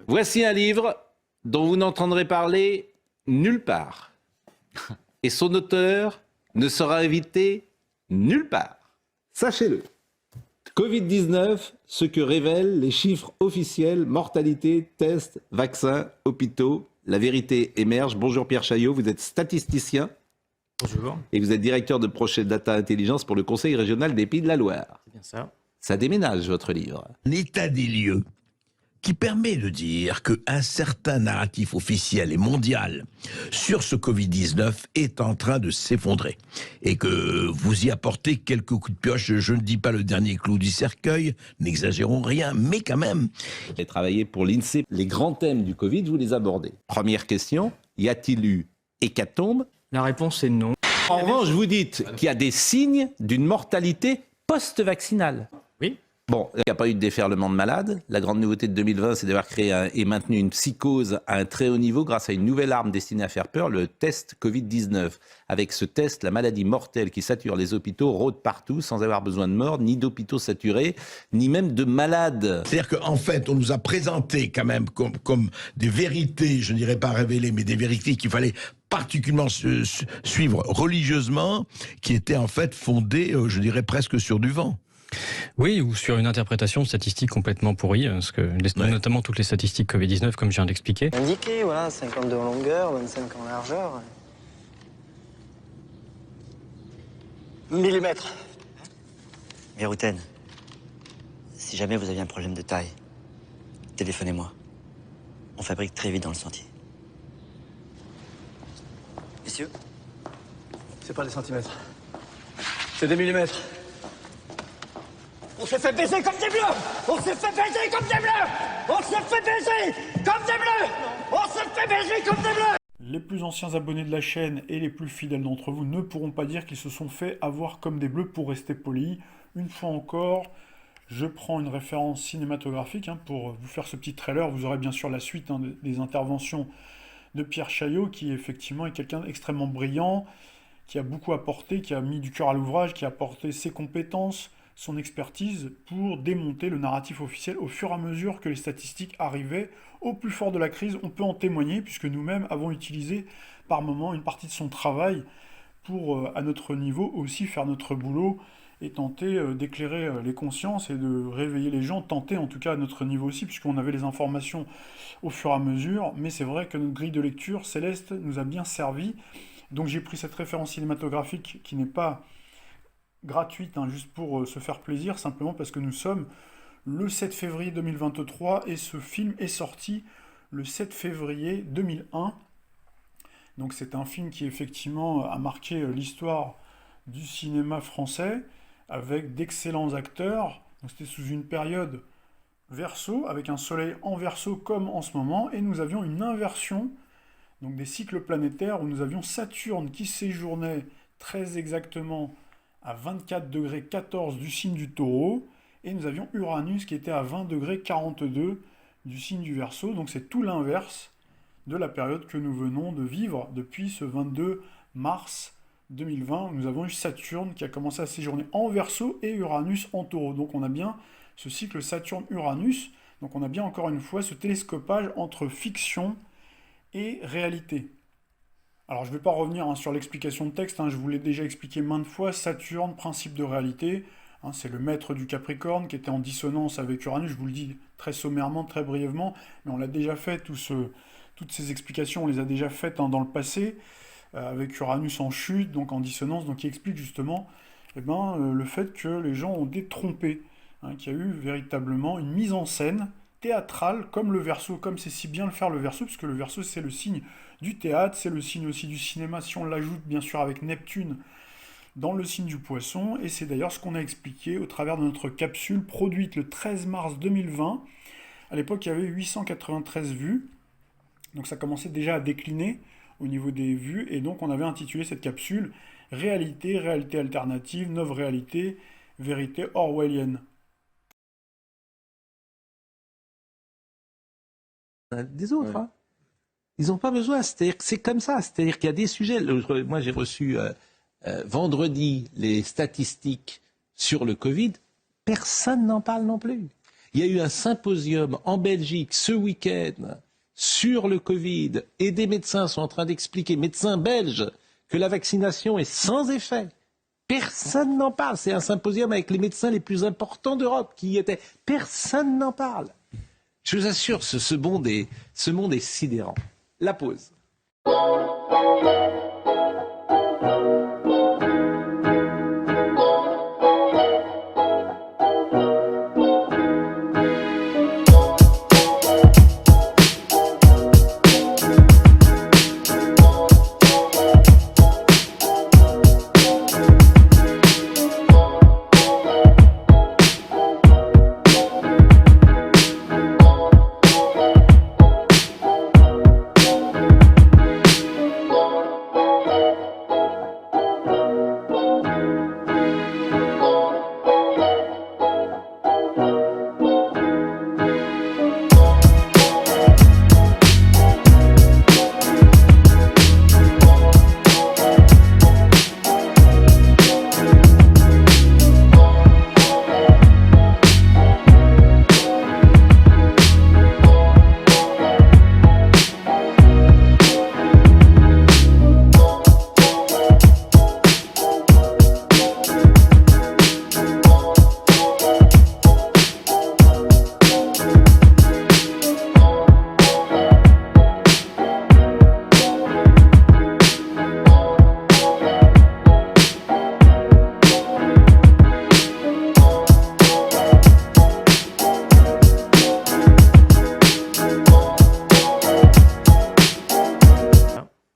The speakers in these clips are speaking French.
Voici un livre dont vous n'entendrez parler nulle part. Et son auteur ne sera invité nulle part. Sachez-le. Covid-19, ce que révèlent les chiffres officiels, mortalité, tests, vaccins, hôpitaux. La vérité émerge. Bonjour Pierre Chaillot, vous êtes statisticien. Bonjour. Et vous êtes directeur de projet Data Intelligence pour le Conseil régional des Pays de la Loire. C'est bien ça. Ça déménage, votre livre. L'état des lieux, qui permet de dire qu'un certain narratif officiel et mondial sur ce Covid-19 est en train de s'effondrer. Et que vous y apportez quelques coups de pioche, je ne dis pas le dernier clou du cercueil, n'exagérons rien, mais quand même. Vous avez travaillé pour l'INSEE. Les grands thèmes du Covid, vous les abordez. Première question, y a-t-il eu hécatombe ? La réponse est non. En revanche, vous dites qu'il y a des signes d'une mortalité post-vaccinale. Oui. Bon, il n'y a pas eu de déferlement de malades. La grande nouveauté de 2020, c'est d'avoir créé et maintenu une psychose à un très haut niveau grâce à une nouvelle arme destinée à faire peur, le test Covid-19. Avec ce test, la maladie mortelle qui sature les hôpitaux rôde partout sans avoir besoin de morts, ni d'hôpitaux saturés, ni même de malades. C'est-à-dire qu'en fait, on nous a présenté quand même comme des vérités, je ne dirais pas révélées, mais des vérités qu'il fallait particulièrement suivre religieusement, qui étaient en fait fondées, je dirais presque sur du vent. Oui, ou sur une interprétation statistique complètement pourrie, parce que notamment toutes les statistiques Covid-19, comme je viens d'expliquer. Indiqué, voilà, 52 en longueur, 25 en largeur. Millimètres. Mérouten, si jamais vous aviez un problème de taille, téléphonez-moi. On fabrique très vite dans le sentier. Messieurs ? C'est pas des centimètres. C'est des millimètres. On s'est fait baiser comme des bleus! On s'est fait baiser comme des bleus! On s'est fait baiser comme des bleus! On s'est fait baiser comme des bleus! Les plus anciens abonnés de la chaîne et les plus fidèles d'entre vous ne pourront pas dire qu'ils se sont fait avoir comme des bleus pour rester polis. Une fois encore, je prends une référence cinématographique pour vous faire ce petit trailer. Vous aurez bien sûr la suite des interventions de Pierre Chaillot, qui effectivement est quelqu'un d'extrêmement brillant, qui a beaucoup apporté, qui a mis du cœur à l'ouvrage, qui a apporté ses compétences, son expertise pour démonter le narratif officiel au fur et à mesure que les statistiques arrivaient au plus fort de la crise. On peut en témoigner puisque nous-mêmes avons utilisé par moment une partie de son travail pour, à notre niveau, aussi faire notre boulot et tenter d'éclairer les consciences et de réveiller les gens, tenter en tout cas à notre niveau aussi, puisqu'on avait les informations au fur et à mesure. Mais c'est vrai que notre grille de lecture céleste nous a bien servi. Donc j'ai pris cette référence cinématographique qui n'est pas gratuite, juste pour se faire plaisir, simplement parce que nous sommes le 7 février 2023 et ce film est sorti le 7 février 2001. Donc c'est un film qui effectivement a marqué l'histoire du cinéma français avec d'excellents acteurs. Donc c'était sous une période verso, avec un soleil en verso comme en ce moment, et nous avions une inversion donc des cycles planétaires où nous avions Saturne qui séjournait très exactement à 24 degrés 14 du signe du Taureau, et nous avions Uranus qui était à 20 degrés 42 du signe du Verseau. Donc c'est tout l'inverse de la période que nous venons de vivre depuis ce 22 mars 2020. Nous avons eu Saturne qui a commencé à séjourner en Verseau et Uranus en Taureau. Donc on a bien ce cycle Saturne-Uranus. Donc on a bien encore une fois ce télescopage entre fiction et réalité. Alors je ne vais pas revenir sur l'explication de texte, je vous l'ai déjà expliqué maintes fois. Saturne, principe de réalité, c'est le maître du Capricorne qui était en dissonance avec Uranus, je vous le dis très sommairement, très brièvement, mais on l'a déjà fait, toutes ces explications, on les a déjà faites dans le passé, avec Uranus en chute, donc en dissonance, donc qui explique justement le fait que les gens ont détrompé, qu'il y a eu véritablement une mise en scène théâtrale, comme le Verseau, comme c'est si bien le faire le Verseau, puisque le Verseau c'est le signe du théâtre, c'est le signe aussi du cinéma, si on l'ajoute bien sûr avec Neptune dans le signe du Poisson, et c'est d'ailleurs ce qu'on a expliqué au travers de notre capsule produite le 13 mars 2020. À l'époque, il y avait 893 vues, donc ça commençait déjà à décliner au niveau des vues, et donc on avait intitulé cette capsule « Réalité, réalité alternative, nouvelle réalité, vérité orwellienne ». Des autres, Ils n'ont pas besoin, c'est-à-dire que c'est comme ça, c'est-à-dire qu'il y a des sujets. Moi j'ai reçu vendredi les statistiques sur le Covid, personne n'en parle non plus. Il y a eu un symposium en Belgique ce week-end sur le Covid et des médecins sont en train d'expliquer, médecins belges, que la vaccination est sans effet. Personne n'en parle. C'est un symposium avec les médecins les plus importants d'Europe qui y étaient. Personne n'en parle. Je vous assure, ce monde est sidérant. La pause.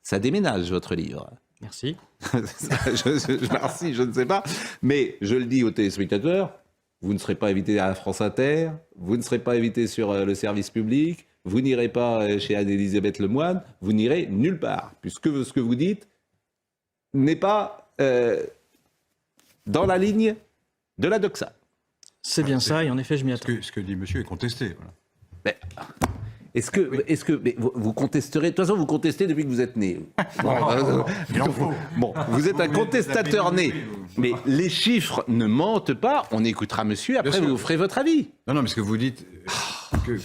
Ça déménage, votre livre. Merci. Merci, je ne sais pas. Mais je le dis aux téléspectateurs, vous ne serez pas invité à France Inter, vous ne serez pas invité sur le service public, vous n'irez pas chez Anne-Elisabeth Lemoine, vous n'irez nulle part, puisque ce que vous dites n'est pas dans la ligne de la doxa. C'est bien ça, et en effet, je m'y attends. Ce que dit monsieur est contesté. Voilà. Mais, est-ce que mais vous contesterez? De toute façon, vous contestez depuis que vous êtes né. Bon, vous êtes un contestateur né. Mais les chiffres ne mentent pas. On écoutera monsieur, après vous ferez votre avis. Non, mais ce que vous dites,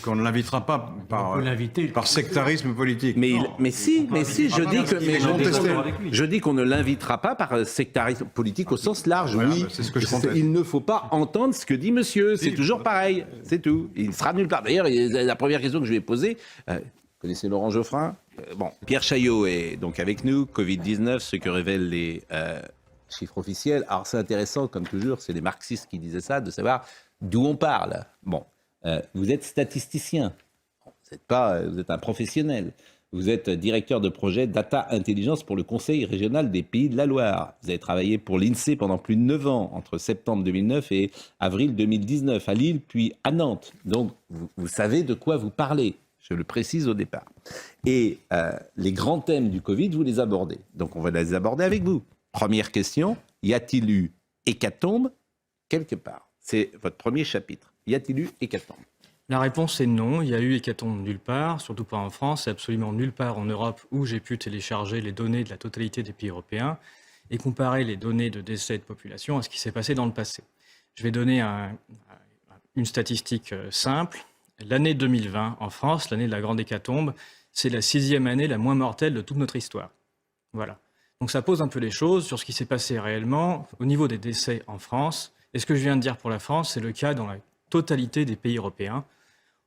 qu'on ne l'invitera pas par sectarisme politique. Mais si, je dis qu'on ne l'invitera pas par sectarisme politique au sens large. Voilà, oui, c'est ce que je conteste. Il ne faut pas entendre ce que dit monsieur. C'est toujours pareil. C'est tout. Il sera nulle part. D'ailleurs, la première question que je vais poser, vous connaissez Laurent Geoffrin? Pierre Chaillot est donc avec nous. Covid-19, ce que révèlent les chiffres officiels. Alors c'est intéressant, comme toujours, c'est les marxistes qui disaient ça, de savoir d'où on parle. Vous êtes statisticien, vous êtes un professionnel, vous êtes directeur de projet Data Intelligence pour le Conseil régional des Pays de la Loire. Vous avez travaillé pour l'INSEE pendant plus de 9 ans, entre septembre 2009 et avril 2019, à Lille, puis à Nantes. Donc, vous savez de quoi vous parlez, je le précise au départ. Et les grands thèmes du Covid, vous les abordez. Donc, on va les aborder avec vous. Première question, y a-t-il eu hécatombe quelque part? C'est votre premier chapitre. Y a-t-il eu hécatombe? La réponse est non, il y a eu hécatombe nulle part, surtout pas en France, et absolument nulle part en Europe où j'ai pu télécharger les données de la totalité des pays européens et comparer les données de décès de population à ce qui s'est passé dans le passé. Je vais donner une statistique simple. L'année 2020 en France, l'année de la grande hécatombe, c'est la 6e année la moins mortelle de toute notre histoire. Voilà. Donc ça pose un peu les choses sur ce qui s'est passé réellement au niveau des décès en France. Et ce que je viens de dire pour la France, c'est le cas dans la totalité des pays européens.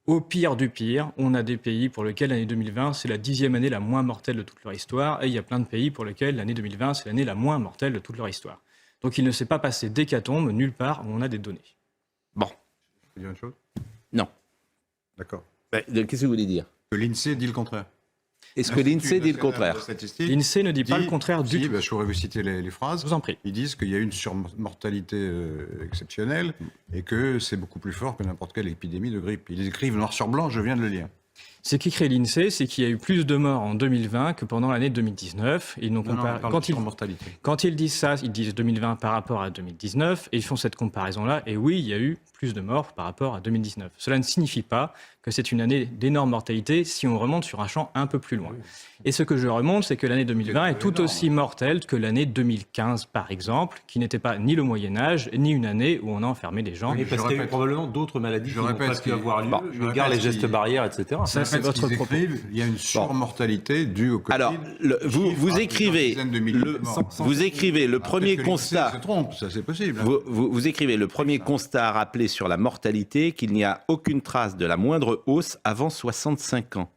Au pire du pire, on a des pays pour lesquels l'année 2020, c'est la 10e année la moins mortelle de toute leur histoire, et il y a plein de pays pour lesquels l'année 2020, c'est l'année la moins mortelle de toute leur histoire. Donc il ne s'est pas passé d'hécatombe nulle part où on a des données. Bon. Je peux dire une chose? Non. D'accord. Qu'est-ce que vous voulez dire? Que l'INSEE dit le contraire. Est-ce que l'INSEE dit le contraire? L'INSEE ne dit pas le contraire du tout. Je pourrais vous citer les phrases. Je vous en prie. Ils disent qu'il y a une surmortalité exceptionnelle et que c'est beaucoup plus fort que n'importe quelle épidémie de grippe. Ils écrivent noir sur blanc, je viens de le lire. Ce qu'écrit l'INSEE, c'est qu'il y a eu plus de morts en 2020 que pendant l'année 2019. Et quand ils disent ça, ils disent 2020 par rapport à 2019 et ils font cette comparaison-là. Et oui, il y a eu plus de morts par rapport à 2019. Cela ne signifie pas que c'est une année d'énorme mortalité si on remonte sur un champ un peu plus loin. Et ce que je remonte, c'est que l'année 2020 est tout aussi mortelle que l'année 2015, par exemple, qui n'était pas ni le Moyen-Âge, ni une année où on a enfermé des gens. Oui, parce qu'il y a eu probablement d'autres maladies qui n'ont pas pu avoir lieu, eu égard les gestes barrières, etc. Ça, c'est votre propos. Il y a une surmortalité due au Covid. Alors, vous écrivez le premier constat. Se trompe, ça c'est possible. Vous écrivez le premier constat à rappeler sur la mortalité qu'il n'y a aucune trace de la moindre hausse avant 65 ans.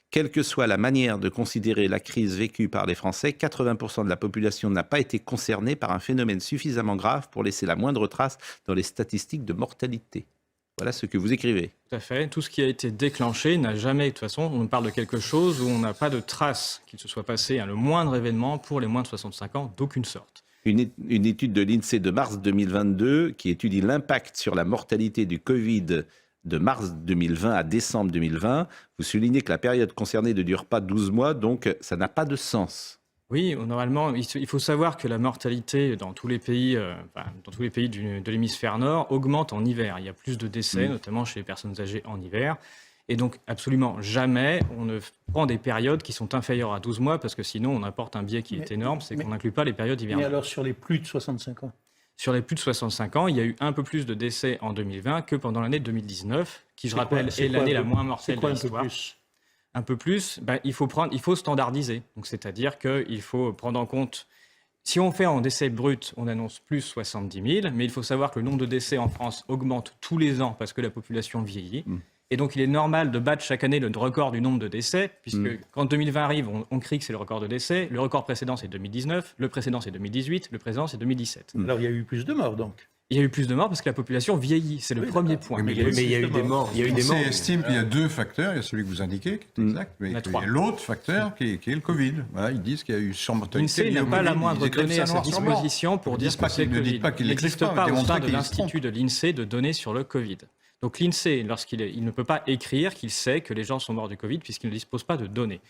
Quelle que soit la manière de considérer la crise vécue par les Français, 80% de la population n'a pas été concernée par un phénomène suffisamment grave pour laisser la moindre trace dans les statistiques de mortalité. Voilà ce que vous écrivez. Tout à fait. Tout ce qui a été déclenché n'a jamais, de toute façon, on parle de quelque chose où on n'a pas de trace qu'il se soit passé le moindre événement pour les moins de 65 ans d'aucune sorte. Une étude de l'INSEE de mars 2022 qui étudie l'impact sur la mortalité du Covid de mars 2020 à décembre 2020, vous soulignez que la période concernée ne dure pas 12 mois, donc ça n'a pas de sens. Oui, normalement, il faut savoir que la mortalité dans tous les pays, de l'hémisphère nord augmente en hiver. Il y a plus de décès, notamment chez les personnes âgées en hiver. Et donc, absolument jamais on ne prend des périodes qui sont inférieures à 12 mois, parce que sinon, on apporte un biais qui est énorme, c'est qu'on n'inclut pas les périodes hivernales. Mais alors, sur les plus de 65 ans? Sur les plus de 65 ans, il y a eu un peu plus de décès en 2020 que pendant l'année 2019, qui, je rappelle, est l'année la moins mortelle de l'histoire. Un peu plus, il faut standardiser. Donc, c'est-à-dire qu'il faut prendre en compte, si on fait en décès brut, on annonce plus 70 000, mais il faut savoir que le nombre de décès en France augmente tous les ans parce que la population vieillit. Et donc, il est normal de battre chaque année le record du nombre de décès, puisque quand 2020 arrive, on crie que c'est le record de décès. Le record précédent, c'est 2019. Le précédent, c'est 2018. Le précédent, c'est 2017. Alors, il y a eu plus de morts, donc. Il y a eu plus de morts parce que la population vieillit. C'est le premier point. Oui, mais il y a eu des morts. On estime qu'il y a deux facteurs. Il y a celui que vous indiquez, qui est exact, mais il y a l'autre facteur qui est le Covid. Voilà, ils disent qu'il y a eu surmortalité. L'INSEE n'a pas la moindre donnée à sa disposition pour dire que c'est le Covid. Il n'existe pas au sein de l'Institut de l'INSEE de données sur le Covid. Donc l'INSEE, lorsqu'il ne peut pas écrire qu'il sait que les gens sont morts du Covid puisqu'il ne dispose pas de données.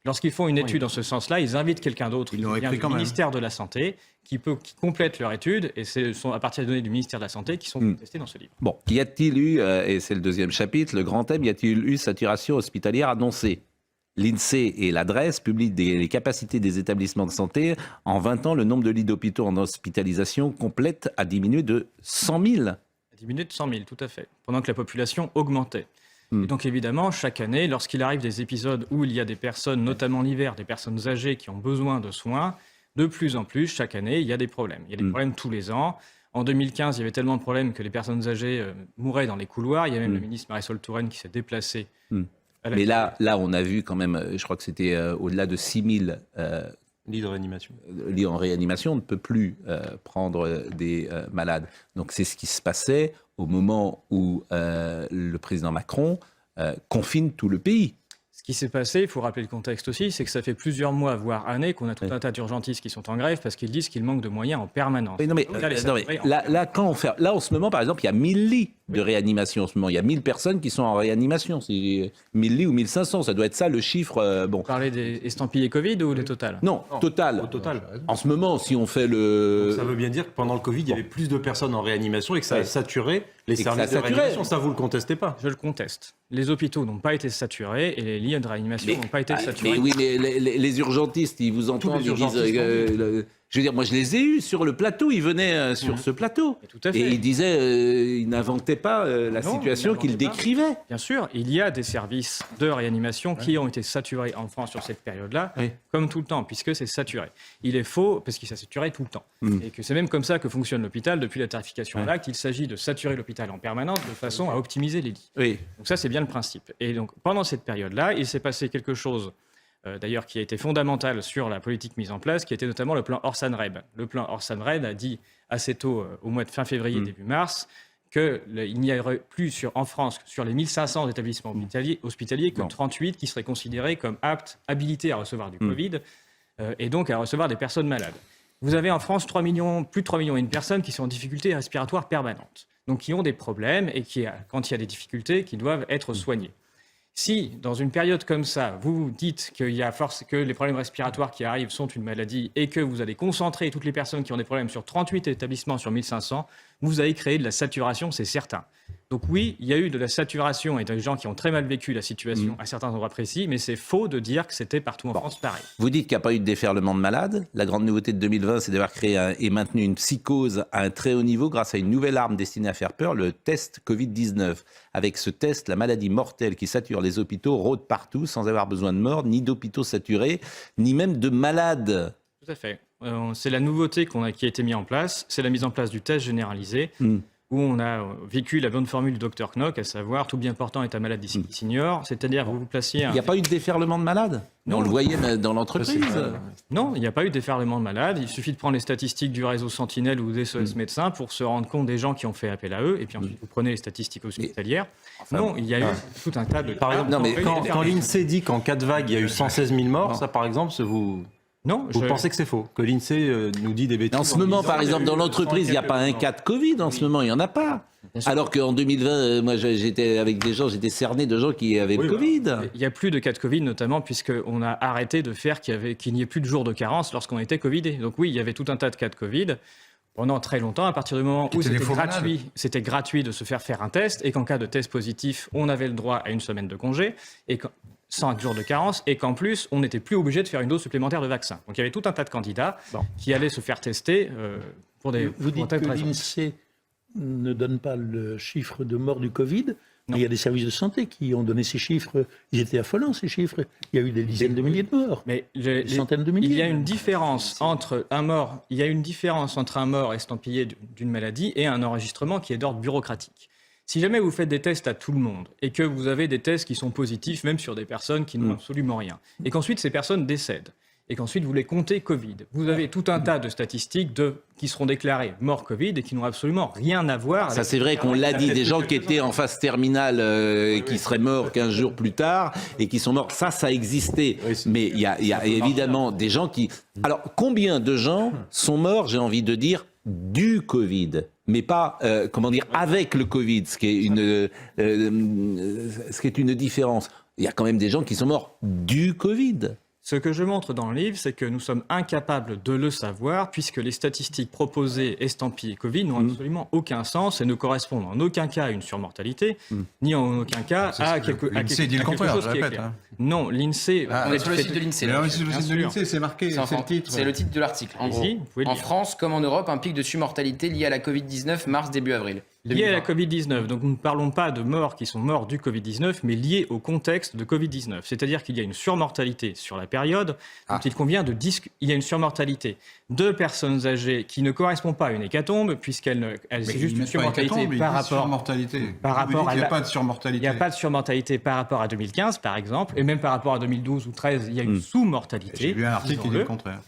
Lorsqu'ils font une étude dans ce sens-là, ils invitent quelqu'un d'autre qui vient du ministère de la Santé, qui complète leur étude, et ce sont à partir des données du ministère de la Santé qui sont contestées dans ce livre. Bon, y a-t-il eu, et c'est le deuxième chapitre, le grand thème, y a-t-il eu saturation hospitalière annoncée? L'INSEE et l'adresse publient les capacités des établissements de santé. En 20 ans, le nombre de lits d'hôpitaux en hospitalisation complète a diminué de 100 000. Diminué de 100 000, tout à fait, pendant que la population augmentait. Et donc évidemment, chaque année, lorsqu'il arrive des épisodes où il y a des personnes, notamment l'hiver, des personnes âgées qui ont besoin de soins, de plus en plus, chaque année, il y a des problèmes. Il y a des problèmes tous les ans. En 2015, il y avait tellement de problèmes que les personnes âgées mouraient dans les couloirs. Il y a même le ministre Marisol Touraine qui s'est déplacé. Mais là, on a vu quand même, je crois que c'était au-delà de 6 000 lits de réanimation. Lits en réanimation, on ne peut plus prendre des malades. Donc c'est ce qui se passait au moment où le président Macron confine tout le pays. Ce qui s'est passé, il faut rappeler le contexte aussi, c'est que ça fait plusieurs mois, voire années, qu'on a tout un tas d'urgentistes qui sont en grève parce qu'ils disent qu'il manque de moyens en permanence. Oui, là, en ce moment, par exemple, il y a 1000 lits de réanimation en ce moment. Il y a 1000 personnes qui sont en réanimation. C'est 1000 lits ou 1500, ça doit être ça le chiffre. Vous parlez des estampillés Covid ou des Total? Non, Total. Au total. En ce moment, si on fait le... Donc ça veut bien dire que pendant le Covid, il y avait plus de personnes en réanimation et que ça a saturé les services de réanimation. Ça, vous le contestez pas? Je le conteste. Les hôpitaux n'ont pas été saturés et les lits de réanimation n'ont pas été saturés. Mais oui, mais les urgentistes, ils vous entendent, ils disent... je veux dire, moi je les ai eus sur le plateau, ils venaient sur ce plateau. Et ils disaient, ils n'inventaient pas la situation qu'ils décrivaient. Bien sûr, il y a des services de réanimation qui ont été saturés en France sur cette période-là, comme tout le temps, puisque c'est saturé. Il est faux, parce qu'il s'est saturé tout le temps. Et que c'est même comme ça que fonctionne l'hôpital depuis la tarification à l'acte. Il s'agit de saturer l'hôpital en permanence de façon à optimiser les lits. Donc ça, c'est bien le principe. Et donc, pendant cette période-là, il s'est passé quelque chose... d'ailleurs qui a été fondamental sur la politique mise en place, qui était notamment le plan Orsan-Reb. Le plan Orsan-Reb a dit assez tôt, au mois de fin février, début mars, qu'il n'y aurait plus en France, sur les 1500 établissements hospitaliers, que 38 qui seraient considérés comme aptes, habilités à recevoir du Covid, et donc à recevoir des personnes malades. Vous avez en France plus de 3,5 millions de personnes qui sont en difficulté respiratoire permanente, donc qui ont des problèmes et qui, quand il y a des difficultés, qui doivent être soignées. Si, dans une période comme ça, vous dites que les problèmes respiratoires qui arrivent sont une maladie et que vous allez concentrer toutes les personnes qui ont des problèmes sur 38 établissements sur 1500, vous avez créé de la saturation, c'est certain. Donc oui, il y a eu de la saturation et des gens qui ont très mal vécu la situation à certains endroits précis, mais c'est faux de dire que c'était partout en France pareil. Vous dites qu'il n'y a pas eu de déferlement de malades. La grande nouveauté de 2020, c'est d'avoir créé et maintenu une psychose à un très haut niveau grâce à une nouvelle arme destinée à faire peur, le test Covid-19. Avec ce test, la maladie mortelle qui sature les hôpitaux rôde partout sans avoir besoin de morts, ni d'hôpitaux saturés, ni même de malades. Tout à fait. C'est la nouveauté qui a été mise en place, c'est la mise en place du test généralisé. Où on a vécu la bonne formule du Dr Knock, à savoir tout bien portant est un malade d'ici qui s'ignore, c'est-à-dire vous placez un... Il n'y a pas eu de déferlement de malades? Non, on le voyait dans l'entreprise. Non, il n'y a pas eu de déferlement de malades. Il suffit de prendre les statistiques du réseau Sentinelle ou des SOS médecins pour se rendre compte des gens qui ont fait appel à eux, et puis ensuite vous prenez les statistiques hospitalières. Il y a eu tout un tas de... Par exemple, quand l'INSEE dit qu'en cas de vague, il y a eu 116 000 morts, ça par exemple, vous pensez que c'est faux? Que l'INSEE nous dit des bêtises? En ce moment, par exemple, dans l'entreprise, il n'y a pas un cas de Covid. En ce moment, il n'y en a pas. Alors qu'en 2020, moi, j'étais avec des gens, j'étais cerné de gens qui avaient le Covid. Il n'y a plus de cas de Covid, notamment puisqu'on a arrêté de faire qu'il n'y ait plus de jours de carence lorsqu'on était Covidé. Donc oui, il y avait tout un tas de cas de Covid pendant très longtemps, à partir du moment où c'était gratuit de se faire un test, et qu'en cas de test positif, on avait le droit à une semaine de congé, et 5 jours de carence, et qu'en plus, on n'était plus obligé de faire une dose supplémentaire de vaccin. Donc il y avait tout un tas de candidats qui allaient se faire tester pour des... Vous dites que l'INSEE ne donne pas le chiffre de mort du Covid, mais il y a des services de santé qui ont donné ces chiffres. Ils étaient affolants, ces chiffres. Il y a eu des dizaines de milliers de morts, des centaines de milliers. Il y a une différence entre un mort estampillé d'une maladie et un enregistrement qui est d'ordre bureaucratique. Si jamais vous faites des tests à tout le monde et que vous avez des tests qui sont positifs, même sur des personnes qui n'ont absolument rien, et qu'ensuite ces personnes décèdent, et qu'ensuite vous les comptez Covid, vous avez tout un tas de statistiques qui seront déclarées morts Covid et qui n'ont absolument rien à voir. Ça, c'est vrai qu'on l'a dit, des gens qui étaient en phase terminale, qui seraient morts 15 jours plus tard et qui sont morts. Ça existait. Mais il y a évidemment des gens qui... Alors, combien de gens sont morts, j'ai envie de dire, du Covid, mais pas, avec le Covid, ce qui est une différence. Il y a quand même des gens qui sont morts du Covid. Ce que je montre dans le livre, c'est que nous sommes incapables de le savoir, puisque les statistiques proposées estampillées Covid n'ont absolument aucun sens et ne correspondent en aucun cas à une surmortalité, ni en aucun cas à quelque chose qui est clair. Non, l'INSEE... on est sur le site de l'INSEE. Sur le site de l'INSEE, c'est marqué, c'est le titre. C'est le titre de l'article. En gros, en France comme en Europe, un pic de surmortalité lié à la Covid-19 mars-début avril. Lié à la Covid-19. Donc nous ne parlons pas de morts qui sont morts du Covid-19, mais liés au contexte de Covid-19. C'est-à-dire qu'il y a une surmortalité sur la période dont il convient de il y a une surmortalité de personnes âgées qui ne correspond pas à une hécatombe, puisqu'elle c'est juste une surmortalité par rapport à... Il n'y a pas de surmortalité. Il n'y a pas de surmortalité par rapport à 2015, par exemple, et même par rapport à 2012 ou 2013, il y a une sous-mortalité. J'ai lu un article qui dit le contraire.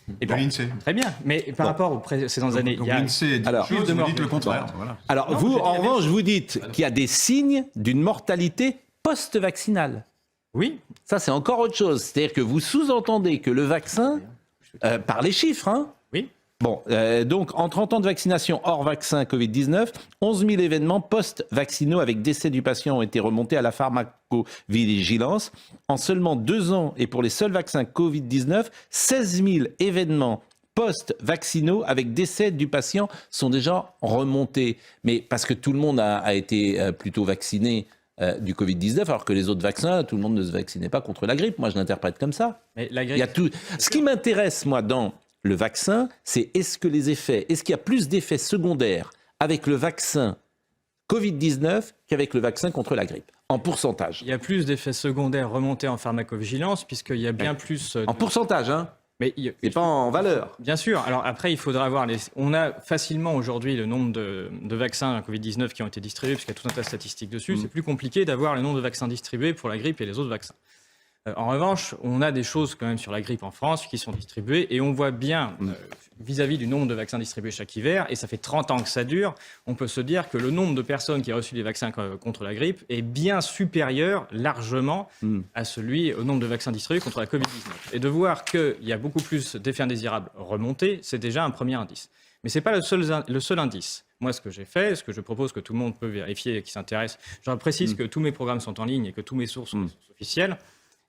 Très bien, mais par rapport aux précédentes années, il y a plus de morts. Vous dites le contraire. Alors vous, en revanche, vous dites qu'il y a des signes d'une mortalité post-vaccinale. Oui. Ça, c'est encore autre chose. C'est-à-dire que vous sous-entendez que le vaccin, par les chiffres, oui. Bon, donc, en 30 ans de vaccination hors vaccin Covid-19, 11 000 événements post-vaccinaux avec décès du patient ont été remontés à la pharmacovigilance. En seulement 2 ans, et pour les seuls vaccins Covid-19, 16 000 événements post-vaccinaux avec décès du patient sont déjà remontés. Mais parce que tout le monde a été plutôt vacciné du Covid-19, alors que les autres vaccins, tout le monde ne se vaccinait pas contre la grippe. Moi, je l'interprète comme ça. Mais la grippe... Il y a tout... Ce qui m'intéresse, moi, dans le vaccin, c'est est-ce qu'il y a plus d'effets secondaires avec le vaccin Covid-19 qu'avec le vaccin contre la grippe, en pourcentage. Il y a plus d'effets secondaires remontés en pharmacovigilance, puisqu'il y a bien plus... En pourcentage, hein. Mais et pas en valeur. Bien sûr. Alors après, il faudra voir... On a facilement aujourd'hui le nombre de vaccins Covid-19 qui ont été distribués, puisqu'il y a tout un tas de statistiques dessus. C'est plus compliqué d'avoir le nombre de vaccins distribués pour la grippe et les autres vaccins. En revanche, on a des choses quand même sur la grippe en France qui sont distribuées et on voit bien, vis-à-vis du nombre de vaccins distribués chaque hiver, et ça fait 30 ans que ça dure, on peut se dire que le nombre de personnes qui ont reçu des vaccins contre la grippe est bien supérieur largement au nombre de vaccins distribués contre la Covid-19. Et de voir qu'il y a beaucoup plus d'effets indésirables remontés, c'est déjà un premier indice. Mais ce n'est pas le seul indice. Moi, ce que j'ai fait, ce que je propose que tout le monde peut vérifier et qui s'intéresse, je précise que tous mes programmes sont en ligne et que tous mes sources sont officielles,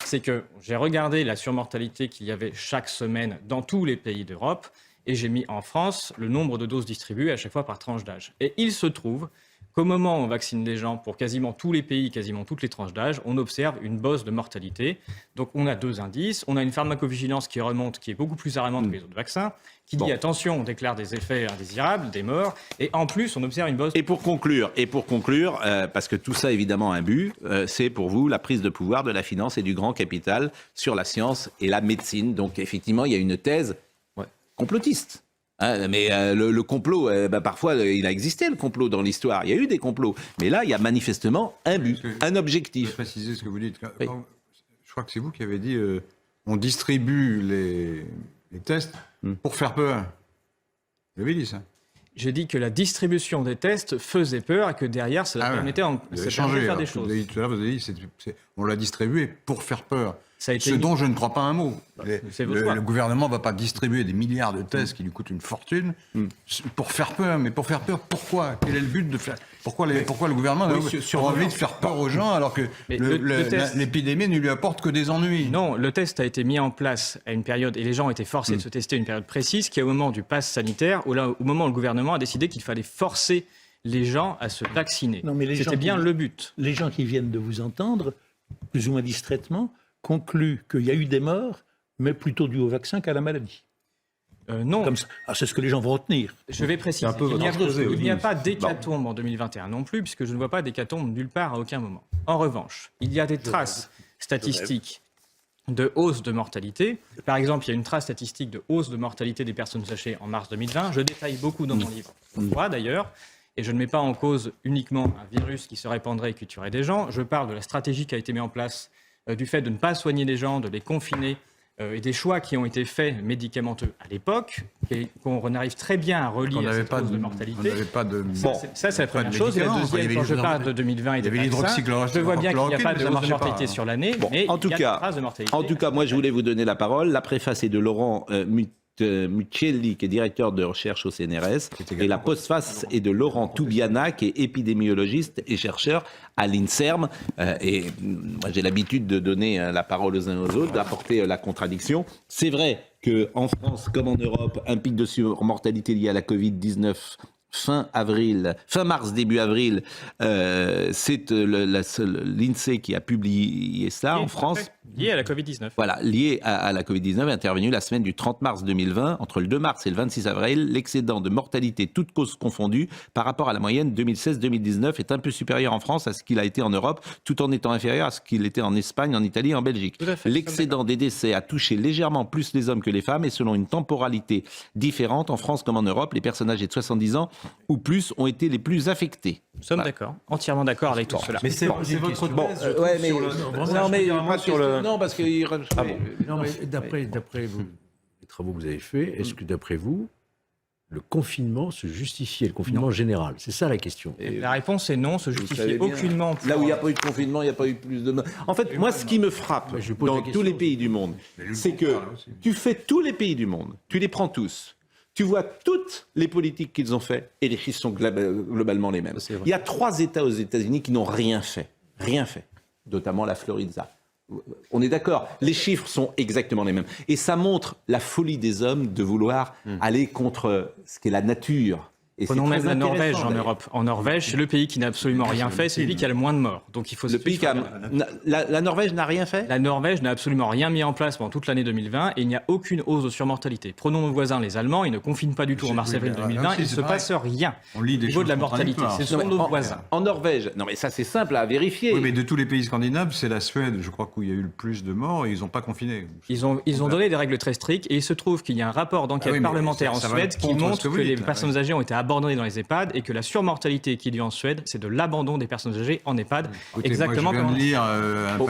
c'est que j'ai regardé la surmortalité qu'il y avait chaque semaine dans tous les pays d'Europe et j'ai mis en France le nombre de doses distribuées à chaque fois par tranche d'âge. Et il se trouve qu'au moment où on vaccine les gens pour quasiment tous les pays, quasiment toutes les tranches d'âge, on observe une bosse de mortalité. Donc on a 2 indices. On a une pharmacovigilance qui remonte, qui est beaucoup plus alarmante que les autres vaccins, qui dit attention, on déclare des effets indésirables, des morts, et en plus on observe une bosse. Et pour conclure, parce que tout ça évidemment a un but, c'est pour vous la prise de pouvoir de la finance et du grand capital sur la science et la médecine. Donc effectivement, il y a une thèse complotiste. Mais le complot, parfois, il a existé, le complot, dans l'histoire. Il y a eu des complots. Mais là, il y a manifestement un but, un objectif. Je vais préciser ce que vous dites. Je crois que c'est vous qui avez dit on distribue les tests pour faire peur. Vous avez dit ça. J'ai dit que la distribution des tests faisait peur et que derrière, ça permettait de faire des choses. Tout à l'heure, vous avez dit on l'a distribué pour faire peur. Ce dont je ne crois pas un mot. Le gouvernement ne va pas distribuer des milliards de tests qui lui coûtent une fortune pour faire peur. Mais pour faire peur, pourquoi ? Quel est le but de faire ? Pourquoi le gouvernement a envie de faire peur aux gens alors que l'épidémie ne lui apporte que des ennuis ? Non, le test a été mis en place à une période, et les gens ont été forcés de se tester à une période précise, qui est au moment du pass sanitaire, au moment où le gouvernement a décidé qu'il fallait forcer les gens à se vacciner. C'était bien le but. Les gens qui viennent de vous entendre, plus ou moins distraitement, conclut qu'il y a eu des morts, mais plutôt dû au vaccin qu'à la maladie. Non. C'est ce que les gens vont retenir. Je vais préciser. Il n'y a pas d'hécatombe en 2021 non plus, puisque je ne vois pas d'hécatombe nulle part à aucun moment. En revanche, il y a des traces statistiques de hausse de mortalité. Par exemple, il y a une trace statistique de hausse de mortalité des personnes âgées en mars 2020. Je détaille beaucoup dans mon livre. Pourquoi d'ailleurs ? Et je ne mets pas en cause uniquement un virus qui se répandrait et qui tuerait des gens. Je parle de la stratégie qui a été mise en place, du fait de ne pas soigner les gens, de les confiner, et des choix qui ont été faits médicamenteux à l'époque, et qu'on arrive très bien à relier à cette cause de mortalité. Ça, c'est la première chose. Et la deuxième, quand je parle de 2020 et des vaccins, je vois bien qu'il n'y a pas de hausse de mortalité sur l'année, mais il y a des traces de mortalité. En tout cas, moi, je voulais vous donner la parole. La préface est de Laurent Muccelli, qui est directeur de recherche au CNRS, et la postface est de Laurent Toubiana, qui est épidémiologiste et chercheur à l'INSERM. Et moi, j'ai l'habitude de donner la parole aux uns aux autres, d'apporter la contradiction. C'est vrai qu'en France, comme en Europe, un pic de surmortalité lié à la Covid-19 fin mars, début avril, c'est l'INSEE qui a publié ça en France. Lié à la Covid-19. Voilà, lié à la Covid-19, est intervenu la semaine du 30 mars 2020. Entre le 2 mars et le 26 avril, l'excédent de mortalité, toutes causes confondues, par rapport à la moyenne 2016-2019, est un peu supérieur en France à ce qu'il a été en Europe, tout en étant inférieur à ce qu'il était en Espagne, en Italie et en Belgique. L'excédent des décès a touché légèrement plus les hommes que les femmes, et selon une temporalité différente, en France comme en Europe, les personnes âgées de 70 ans ou plus ont été les plus affectés. Nous sommes d'accord, entièrement d'accord avec tout cela. Mais c'est votre thèse. Non, parce que... Non, mais d'après les travaux que vous avez faits, est-ce que d'après vous, le confinement se justifiait, le confinement général ? C'est ça la question. La réponse est non, se justifiait aucunement. Là où il n'y a pas eu de confinement, il n'y a pas eu plus de... En fait, moi, ce qui me frappe dans tous les pays du monde, c'est que tu fais tous les pays du monde, tu les prends tous, tu vois toutes les politiques qu'ils ont fait et les chiffres sont globalement les mêmes. Il y a 3 États aux États-Unis qui n'ont rien fait, notamment la Floride. On est d'accord, les chiffres sont exactement les mêmes. Et ça montre la folie des hommes de vouloir aller contre ce qu'est la nature. Et prenons même la Norvège en Europe. En Norvège, c'est le pays qui n'a absolument rien fait, c'est le pays qui a le moins de morts. Donc il faut la Norvège n'a rien fait ? La Norvège n'a absolument rien mis en place pendant toute l'année 2020 et il n'y a aucune hausse de surmortalité. Prenons nos voisins, les Allemands, ils ne confinent pas du tout en mars-avril 2020, il ne se passe rien au niveau de la mortalité. Ce sont nos voisins. En Norvège, non mais ça c'est simple à vérifier. Oui, mais de tous les pays scandinaves, c'est la Suède, je crois, où il y a eu le plus de morts et ils n'ont pas confiné. Ils ont donné des règles très strictes et il se trouve qu'il y a un rapport d'enquête parlementaire en Suède qui montre que les personnes âgées ont été abandonnées dans les EHPAD et que la surmortalité qu'il y a eu en Suède, c'est de l'abandon des personnes âgées en EHPAD. Écoutez, exactement comme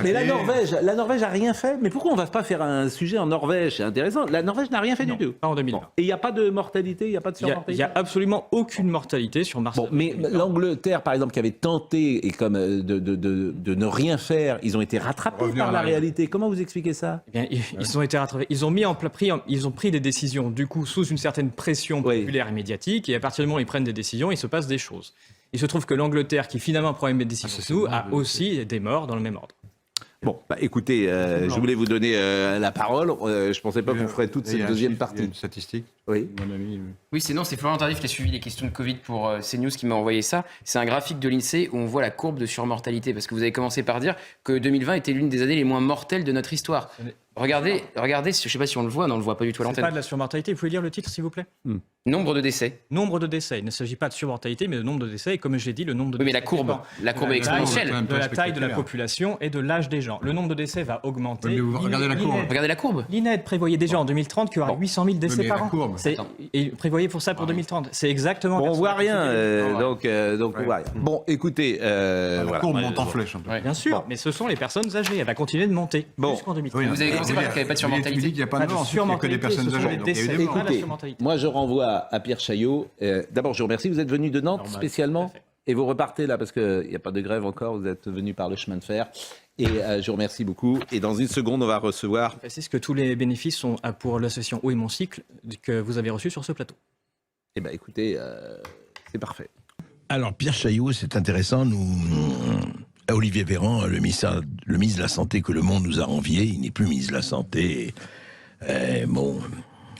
mais la Norvège a rien fait. Mais pourquoi on ne va pas faire un sujet en Norvège ? C'est intéressant. La Norvège n'a rien fait du tout. Pas en 2020. Et il n'y a pas de mortalité, il n'y a pas de surmortalité. Il n'y a absolument aucune mortalité sur Mars. Mais l'Angleterre, par exemple, qui avait tenté et comme de ne rien faire, ils ont été rattrapés par la réalité. Comment vous expliquez ça ? Eh bien, ils ont été rattrapés. Ils ont pris des décisions du coup sous une certaine pression populaire et médiatique. Et à partir du moment où ils prennent des décisions, il se passe des choses. Il se trouve que l'Angleterre, qui finalement prend une décision nous, a aussi des morts dans le même ordre. Bon, écoutez, je voulais vous donner la parole. Je ne pensais pas qu'on ferait toute cette deuxième partie. Une statistique. Oui. Mon ami. Oui, c'est Florian Tardif qui a suivi les questions de Covid pour CNews qui m'a envoyé ça. C'est un graphique de l'INSEE où on voit la courbe de surmortalité. Parce que vous avez commencé par dire que 2020 était l'une des années les moins mortelles de notre histoire. Regardez, je ne sais pas si on le voit, non, on ne le voit pas du tout à l'antenne. C'est pas de la surmortalité, vous pouvez lire le titre s'il vous plaît Nombre de décès. Nombre de décès. Il ne s'agit pas de surmortalité, mais de nombre de décès. Et comme je l'ai dit, le nombre de décès. Oui, mais la courbe est exponentielle. De la taille de la population et de l'âge des gens. Le nombre de décès va augmenter. Oui, mais vous regardez la courbe. Regardez la courbe. L'INED prévoyait déjà en 2030 qu'il y aura 800 000 décès par an. Et il prévoyait pour ça pour 2030. C'est exactement. Bon, on voit rien. Donc on voit rien. Bon, écoutez. La courbe monte en flèche. Bien sûr, mais ce sont les personnes âgées. Elle va continuer de monter jusqu'en 2030. Vous avez commencé par dire qu'il n'y avait pas de surmortalité. Il n'y a pas de mort, il n'y a que des personnes âgées. Écoutez, moi je renvoie à Pierre Chaillot. D'abord, je vous remercie. Vous êtes venu de Nantes spécialement et vous repartez là parce qu'il n'y a pas de grève encore. Vous êtes venu par le chemin de fer. Et je vous remercie beaucoup. Et dans une seconde, on va recevoir. C'est ce que tous les bénéfices sont pour l'association Eau et Mon Cycle que vous avez reçu sur ce plateau. Eh bien, écoutez, c'est parfait. Alors, Pierre Chaillot, c'est intéressant. Olivier Véran, le ministre de la Santé que le monde nous a envié, il n'est plus ministre de la Santé. Bon,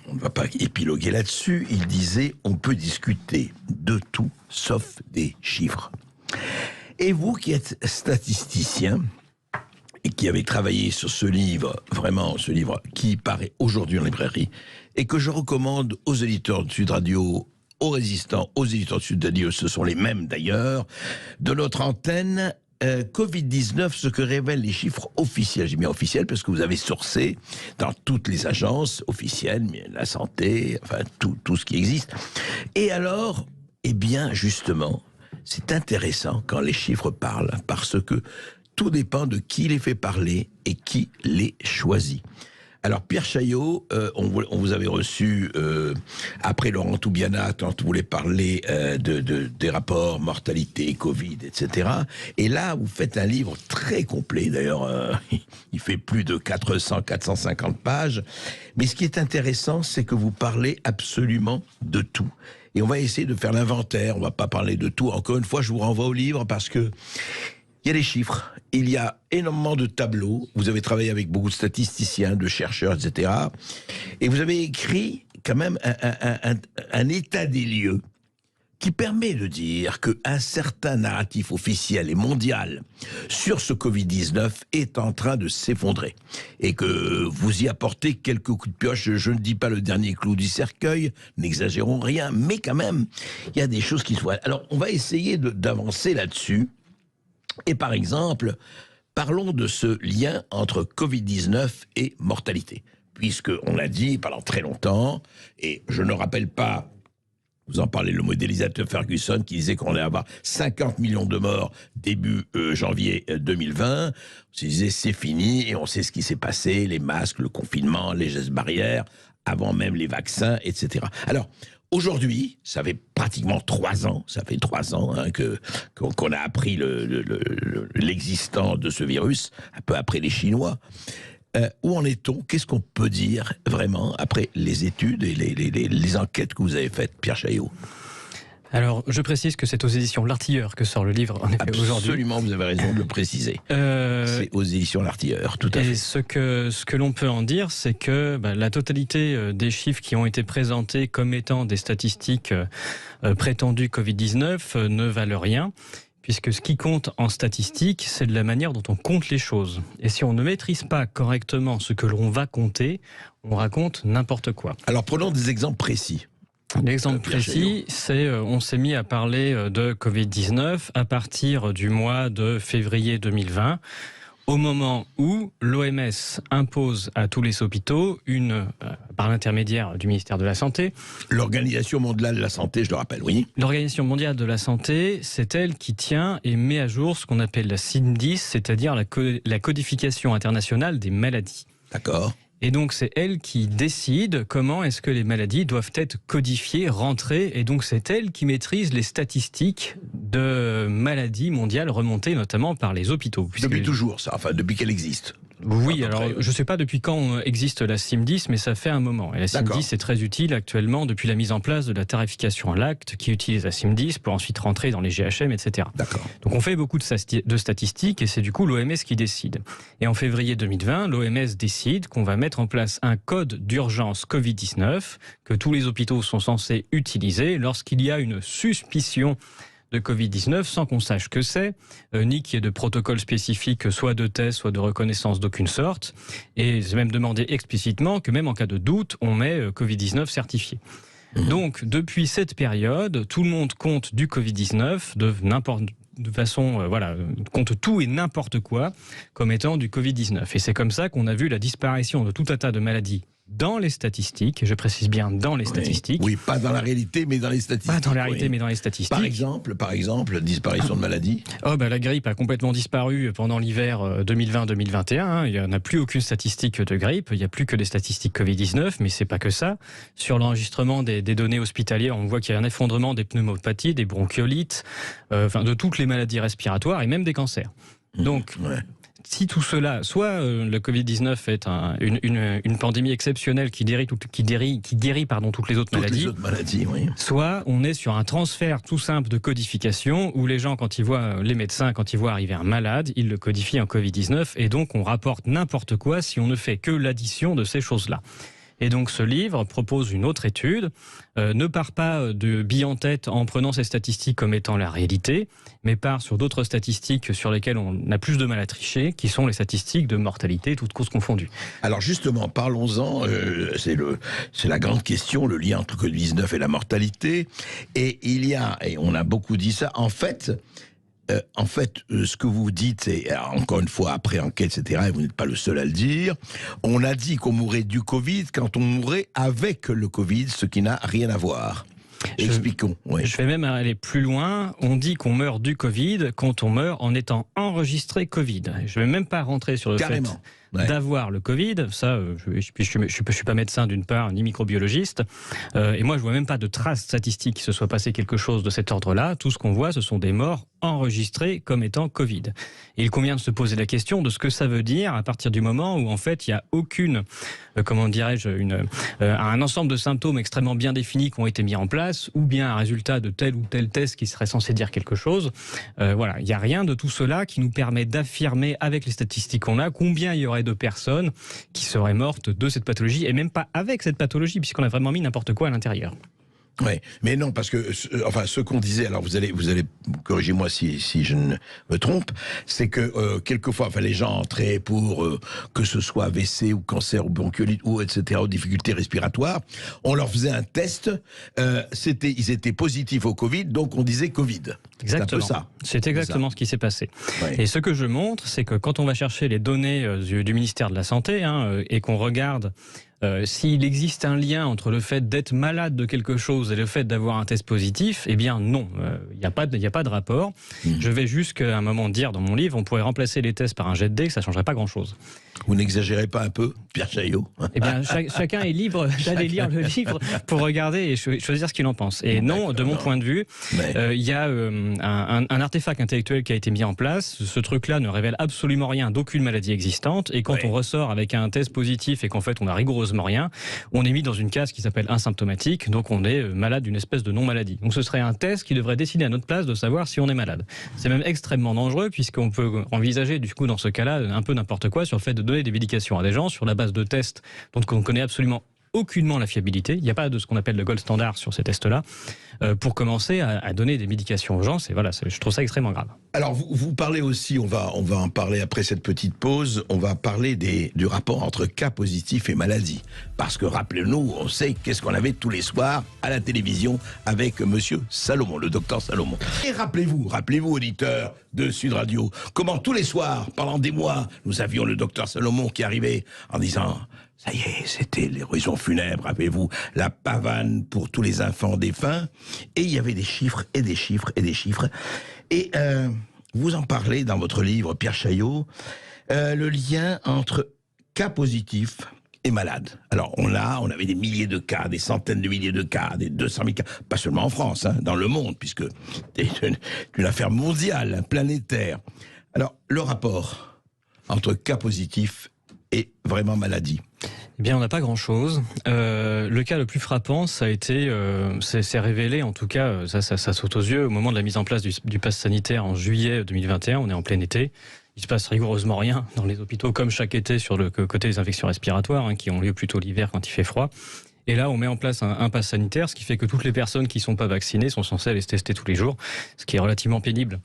on ne va pas épiloguer là-dessus. Il disait, on peut discuter de tout sauf des chiffres. Et vous qui êtes statisticien et qui avez travaillé sur ce livre, vraiment ce livre qui paraît aujourd'hui en librairie et que je recommande aux éditeurs de Sud Radio, aux résistants, aux éditeurs de Sud Radio, ce sont les mêmes d'ailleurs, de notre antenne, Covid-19, ce que révèlent les chiffres officiels. J'ai mis officiels parce que vous avez sourcé dans toutes les agences officielles, la santé, enfin tout ce qui existe. Et alors, eh bien justement, c'est intéressant quand les chiffres parlent, parce que tout dépend de qui les fait parler et qui les choisit. Alors Pierre Chaillot, on vous avait reçu après Laurent Toubiana quand vous voulez parler des rapports mortalité, Covid, etc. Et là, vous faites un livre très complet. D'ailleurs, il fait plus de 450 pages. Mais ce qui est intéressant, c'est que vous parlez absolument de tout. Et on va essayer de faire l'inventaire. On va pas parler de tout. Encore une fois, je vous renvoie au livre parce que il y a des chiffres, il y a énormément de tableaux, vous avez travaillé avec beaucoup de statisticiens, de chercheurs, etc. Et vous avez écrit quand même un état des lieux qui permet de dire qu'un certain narratif officiel et mondial sur ce Covid-19 est en train de s'effondrer. Et que vous y apportez quelques coups de pioche, je ne dis pas le dernier clou du cercueil, n'exagérons rien, mais quand même, il y a des choses qui se voient. Alors, on va essayer d'avancer là-dessus. Et par exemple, parlons de ce lien entre Covid-19 et mortalité. Puisqu'on l'a dit pendant très longtemps, et je ne rappelle pas, vous en parlez, le modélisateur Ferguson qui disait qu'on allait avoir 50 millions de morts début janvier 2020. On se disait c'est fini et on sait ce qui s'est passé, les masques, le confinement, les gestes barrières, avant même les vaccins, etc. Alors, aujourd'hui, ça fait pratiquement 3 ans, qu'on a appris l'existence de ce virus, un peu après les Chinois. Où en est-on? Qu'est-ce qu'on peut dire vraiment après les études et les enquêtes que vous avez faites, Pierre Chaillot? Alors, je précise que c'est aux éditions L'Artilleur que sort le livre, en effet, aujourd'hui. Absolument, vous avez raison de le préciser. C'est aux éditions L'Artilleur, tout à fait. Et ce que l'on peut en dire, c'est que la totalité des chiffres qui ont été présentés comme étant des statistiques prétendues Covid-19 ne valent rien, puisque ce qui compte en statistique, c'est de la manière dont on compte les choses. Et si on ne maîtrise pas correctement ce que l'on va compter, on raconte n'importe quoi. Alors, prenons des exemples précis. L'exemple précis, c'est on s'est mis à parler de Covid-19 à partir du mois de février 2020, au moment où l'OMS impose à tous les hôpitaux, par l'intermédiaire du ministère de la Santé... L'Organisation mondiale de la santé, je le rappelle, oui. L'Organisation mondiale de la santé, c'est elle qui tient et met à jour ce qu'on appelle la CIM-10, c'est-à-dire la codification internationale des maladies. D'accord. Et donc c'est elle qui décide comment est-ce que les maladies doivent être codifiées, rentrées, et donc c'est elle qui maîtrise les statistiques de maladies mondiales remontées notamment par les hôpitaux. Depuis toujours, ça, enfin depuis qu'elle existe. Oui, alors je ne sais pas depuis quand existe la SIM10, mais ça fait un moment. Et la SIM10 est très utile actuellement depuis la mise en place de la tarification à l'acte qui utilise la SIM10 pour ensuite rentrer dans les GHM, etc. Donc on fait beaucoup de statistiques et c'est du coup l'OMS qui décide. Et en février 2020, l'OMS décide qu'on va mettre en place un code d'urgence Covid-19 que tous les hôpitaux sont censés utiliser lorsqu'il y a une suspicion de Covid-19 sans qu'on sache que c'est, ni qu'il y ait de protocole spécifique, soit de test, soit de reconnaissance d'aucune sorte. Et c'est même demandé explicitement que même en cas de doute, on met Covid-19 certifié. Donc, depuis cette période, tout le monde compte du Covid-19 de façon, compte tout et n'importe quoi comme étant du Covid-19. Et c'est comme ça qu'on a vu la disparition de tout un tas de maladies dans les statistiques, et je précise bien dans les statistiques. Oui, pas dans la réalité, mais dans les statistiques. Pas dans la réalité, mais dans les statistiques. Par exemple, disparition de maladies. La grippe a complètement disparu pendant l'hiver 2020-2021. Il n'y en a plus aucune statistique de grippe. Il n'y a plus que des statistiques Covid-19, mais c'est pas que ça. Sur l'enregistrement des données hospitalières, on voit qu'il y a un effondrement des pneumopathies, des bronchiolites, de toutes les maladies respiratoires et même des cancers. Donc, si tout cela, soit le Covid-19 est une pandémie exceptionnelle qui guérit toutes les autres maladies, soit on est sur un transfert tout simple de codification où les gens, les médecins, quand ils voient arriver un malade, ils le codifient en Covid-19 et donc on rapporte n'importe quoi si on ne fait que l'addition de ces choses-là. Et donc ce livre propose une autre étude, ne part pas de billes en tête en prenant ces statistiques comme étant la réalité, mais part sur d'autres statistiques sur lesquelles on a plus de mal à tricher, qui sont les statistiques de mortalité, toutes causes confondues. Alors justement, parlons-en, c'est la grande question, le lien entre le Covid-19 et la mortalité. Et on a beaucoup dit ça, en fait, ce que vous dites, et encore une fois, après enquête, etc., et vous n'êtes pas le seul à le dire, on a dit qu'on mourrait du Covid quand on mourrait avec le Covid, ce qui n'a rien à voir. Expliquons. Je vais même aller plus loin. On dit qu'on meurt du Covid quand on meurt en étant enregistré Covid. Je ne vais même pas rentrer sur le fait d'avoir le Covid. Ça, je ne suis pas médecin d'une part, ni microbiologiste. Et moi, je ne vois même pas de traces statistiques qui se soit passé quelque chose de cet ordre-là. Tout ce qu'on voit, ce sont des morts enregistrés comme étant Covid. Et il convient de se poser la question de ce que ça veut dire à partir du moment où, en fait, il n'y a aucune, un ensemble de symptômes extrêmement bien définis qui ont été mis en place, ou bien un résultat de tel ou tel test qui serait censé dire quelque chose. Il n'y a rien de tout cela qui nous permet d'affirmer, avec les statistiques qu'on a, combien il y aurait de personnes qui seraient mortes de cette pathologie, et même pas avec cette pathologie, puisqu'on a vraiment mis n'importe quoi à l'intérieur. Oui, mais non, parce que, ce qu'on disait, alors vous allez corriger-moi si je ne me trompe, c'est que quelquefois, les gens entraient pour que ce soit AVC ou cancer ou bronchiolite ou etc., ou difficultés respiratoires, on leur faisait un test, ils étaient positifs au Covid, donc on disait Covid. Exactement. C'est un peu ça. C'est exactement ce qui s'est passé. Ouais. Et ce que je montre, c'est que quand on va chercher les données du ministère de la Santé et qu'on regarde s'il existe un lien entre le fait d'être malade de quelque chose et le fait d'avoir un test positif, eh bien non, il n'y a pas de rapport. Je vais jusqu'à un moment dire dans mon livre, on pourrait remplacer les tests par un jet de dés, que ça ne changerait pas grand-chose. Vous n'exagérez pas un peu, Pierre Chaillot? Eh bien, chacun est libre d'aller lire le livre pour regarder et choisir ce qu'il en pense. Et non, de mon point de vue, il y a un artefact intellectuel qui a été mis en place. Ce truc-là ne révèle absolument rien d'aucune maladie existante. Et quand on ressort avec un test positif et qu'en fait on a rigoureusement rien, on est mis dans une case qui s'appelle asymptomatique. Donc on est malade d'une espèce de non-maladie. Donc ce serait un test qui devrait décider à notre place de savoir si on est malade. C'est même extrêmement dangereux puisqu'on peut envisager du coup dans ce cas-là un peu n'importe quoi sur le fait de donner des médications à des gens sur la base de tests dont on ne connaît absolument aucunement la fiabilité. Il n'y a pas de ce qu'on appelle le gold standard sur ces tests-là pour commencer à donner des médications aux gens. Je trouve ça extrêmement grave. Alors vous parlez aussi, on va en parler après cette petite pause, on va parler du rapport entre cas positifs et maladie. Parce que rappelez-nous, on sait qu'est-ce qu'on avait tous les soirs à la télévision avec monsieur Salomon, le docteur Salomon. Et rappelez-vous auditeurs de Sud Radio, comment tous les soirs, pendant des mois, nous avions le docteur Salomon qui arrivait en disant... Ça y est, c'était l'horizon funèbre, rappelez-vous, la pavane pour tous les enfants défunts. Et il y avait des chiffres et des chiffres et des chiffres. Et vous en parlez dans votre livre, Pierre Chaillot, le lien entre cas positifs et malades. Alors, on avait des milliers de cas, des centaines de milliers de cas, des 200 000 cas, pas seulement en France, dans le monde, puisque c'est une affaire mondiale, planétaire. Alors, le rapport entre cas positifs et vraiment maladie? Eh bien, on n'a pas grand-chose. Le cas le plus frappant, ça a été, c'est révélé, en tout cas, ça saute aux yeux, au moment de la mise en place du pass sanitaire en juillet 2021, on est en plein été. Il se passe rigoureusement rien dans les hôpitaux, comme chaque été sur le côté des infections respiratoires, hein, qui ont lieu plutôt l'hiver quand il fait froid. Et là, on met en place un pass sanitaire, ce qui fait que toutes les personnes qui ne sont pas vaccinées sont censées aller se tester tous les jours, ce qui est relativement pénible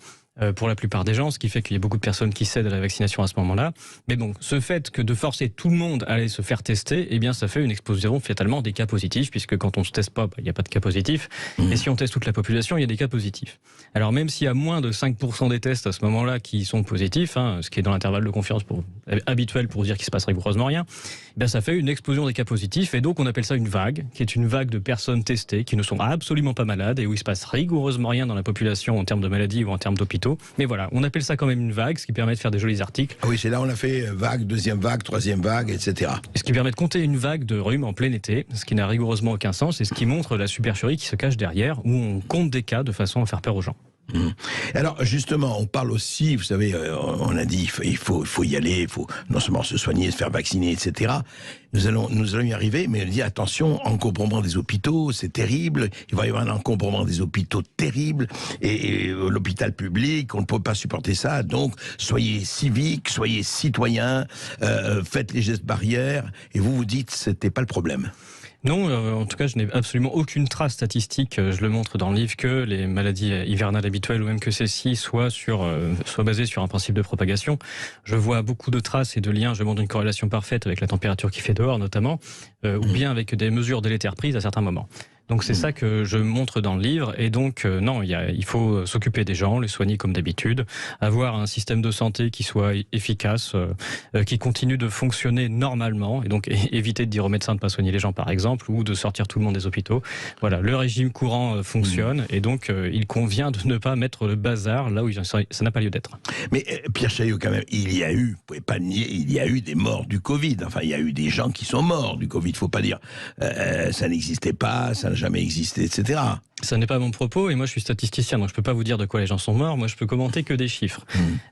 pour la plupart des gens, ce qui fait qu'il y a beaucoup de personnes qui cèdent à la vaccination à ce moment-là. Mais donc, ce fait que de forcer tout le monde à aller se faire tester, eh bien, ça fait une explosion fatalement des cas positifs, puisque quand on ne se teste pas, il n'y a pas de cas positifs. Et si on teste toute la population, il y a des cas positifs. Alors, même s'il y a moins de 5% des tests à ce moment-là qui sont positifs, hein, ce qui est dans l'intervalle de confiance habituel pour dire qu'il se passe rigoureusement rien, eh bien, ça fait une explosion des cas positifs. Et donc, on appelle ça une vague, qui est une vague de personnes testées qui ne sont absolument pas malades et où il se passe rigoureusement rien dans la population en termes de maladies ou en termes d'hôpitaux. Mais voilà, on appelle ça quand même une vague, ce qui permet de faire des jolis articles. Ah oui, c'est là on a fait vague, deuxième vague, troisième vague, etc. Et ce qui permet de compter une vague de rhume en plein été, ce qui n'a rigoureusement aucun sens, et ce qui montre la supercherie qui se cache derrière, où on compte des cas de façon à faire peur aux gens. Alors justement, on parle aussi, vous savez, on a dit il faut y aller, il faut non seulement se soigner, se faire vacciner, etc. Nous allons y arriver, mais on dit attention, encombrement des hôpitaux, c'est terrible. Il va y avoir un encombrement des hôpitaux terrible et l'hôpital public, on ne peut pas supporter ça. Donc soyez civiques, soyez citoyens, faites les gestes barrières. Et vous dites c'était pas le problème. Non, en tout cas, je n'ai absolument aucune trace statistique, je le montre dans le livre, que les maladies hivernales habituelles ou même que celles-ci soient basées sur un principe de propagation. Je vois beaucoup de traces et de liens, je montre une corrélation parfaite avec la température qui fait dehors notamment, ou bien avec des mesures délétères prises à certains moments. Donc c'est ça que je montre dans le livre, et donc non, il faut s'occuper des gens, les soigner comme d'habitude, avoir un système de santé qui soit efficace, qui continue de fonctionner normalement, et donc éviter de dire aux médecins de ne pas soigner les gens par exemple, ou de sortir tout le monde des hôpitaux. Voilà, le régime courant fonctionne, et donc il convient de ne pas mettre le bazar là où ça n'a pas lieu d'être. Mais Pierre Chaillot, quand même, vous pouvez pas nier, il y a eu des morts du Covid, enfin il y a eu des gens qui sont morts du Covid, faut pas dire, ça n'existait pas, ça n'a jamais existé, etc. Ça n'est pas mon propos, et moi je suis statisticien, donc je peux pas vous dire de quoi les gens sont morts, moi je peux commenter que des chiffres.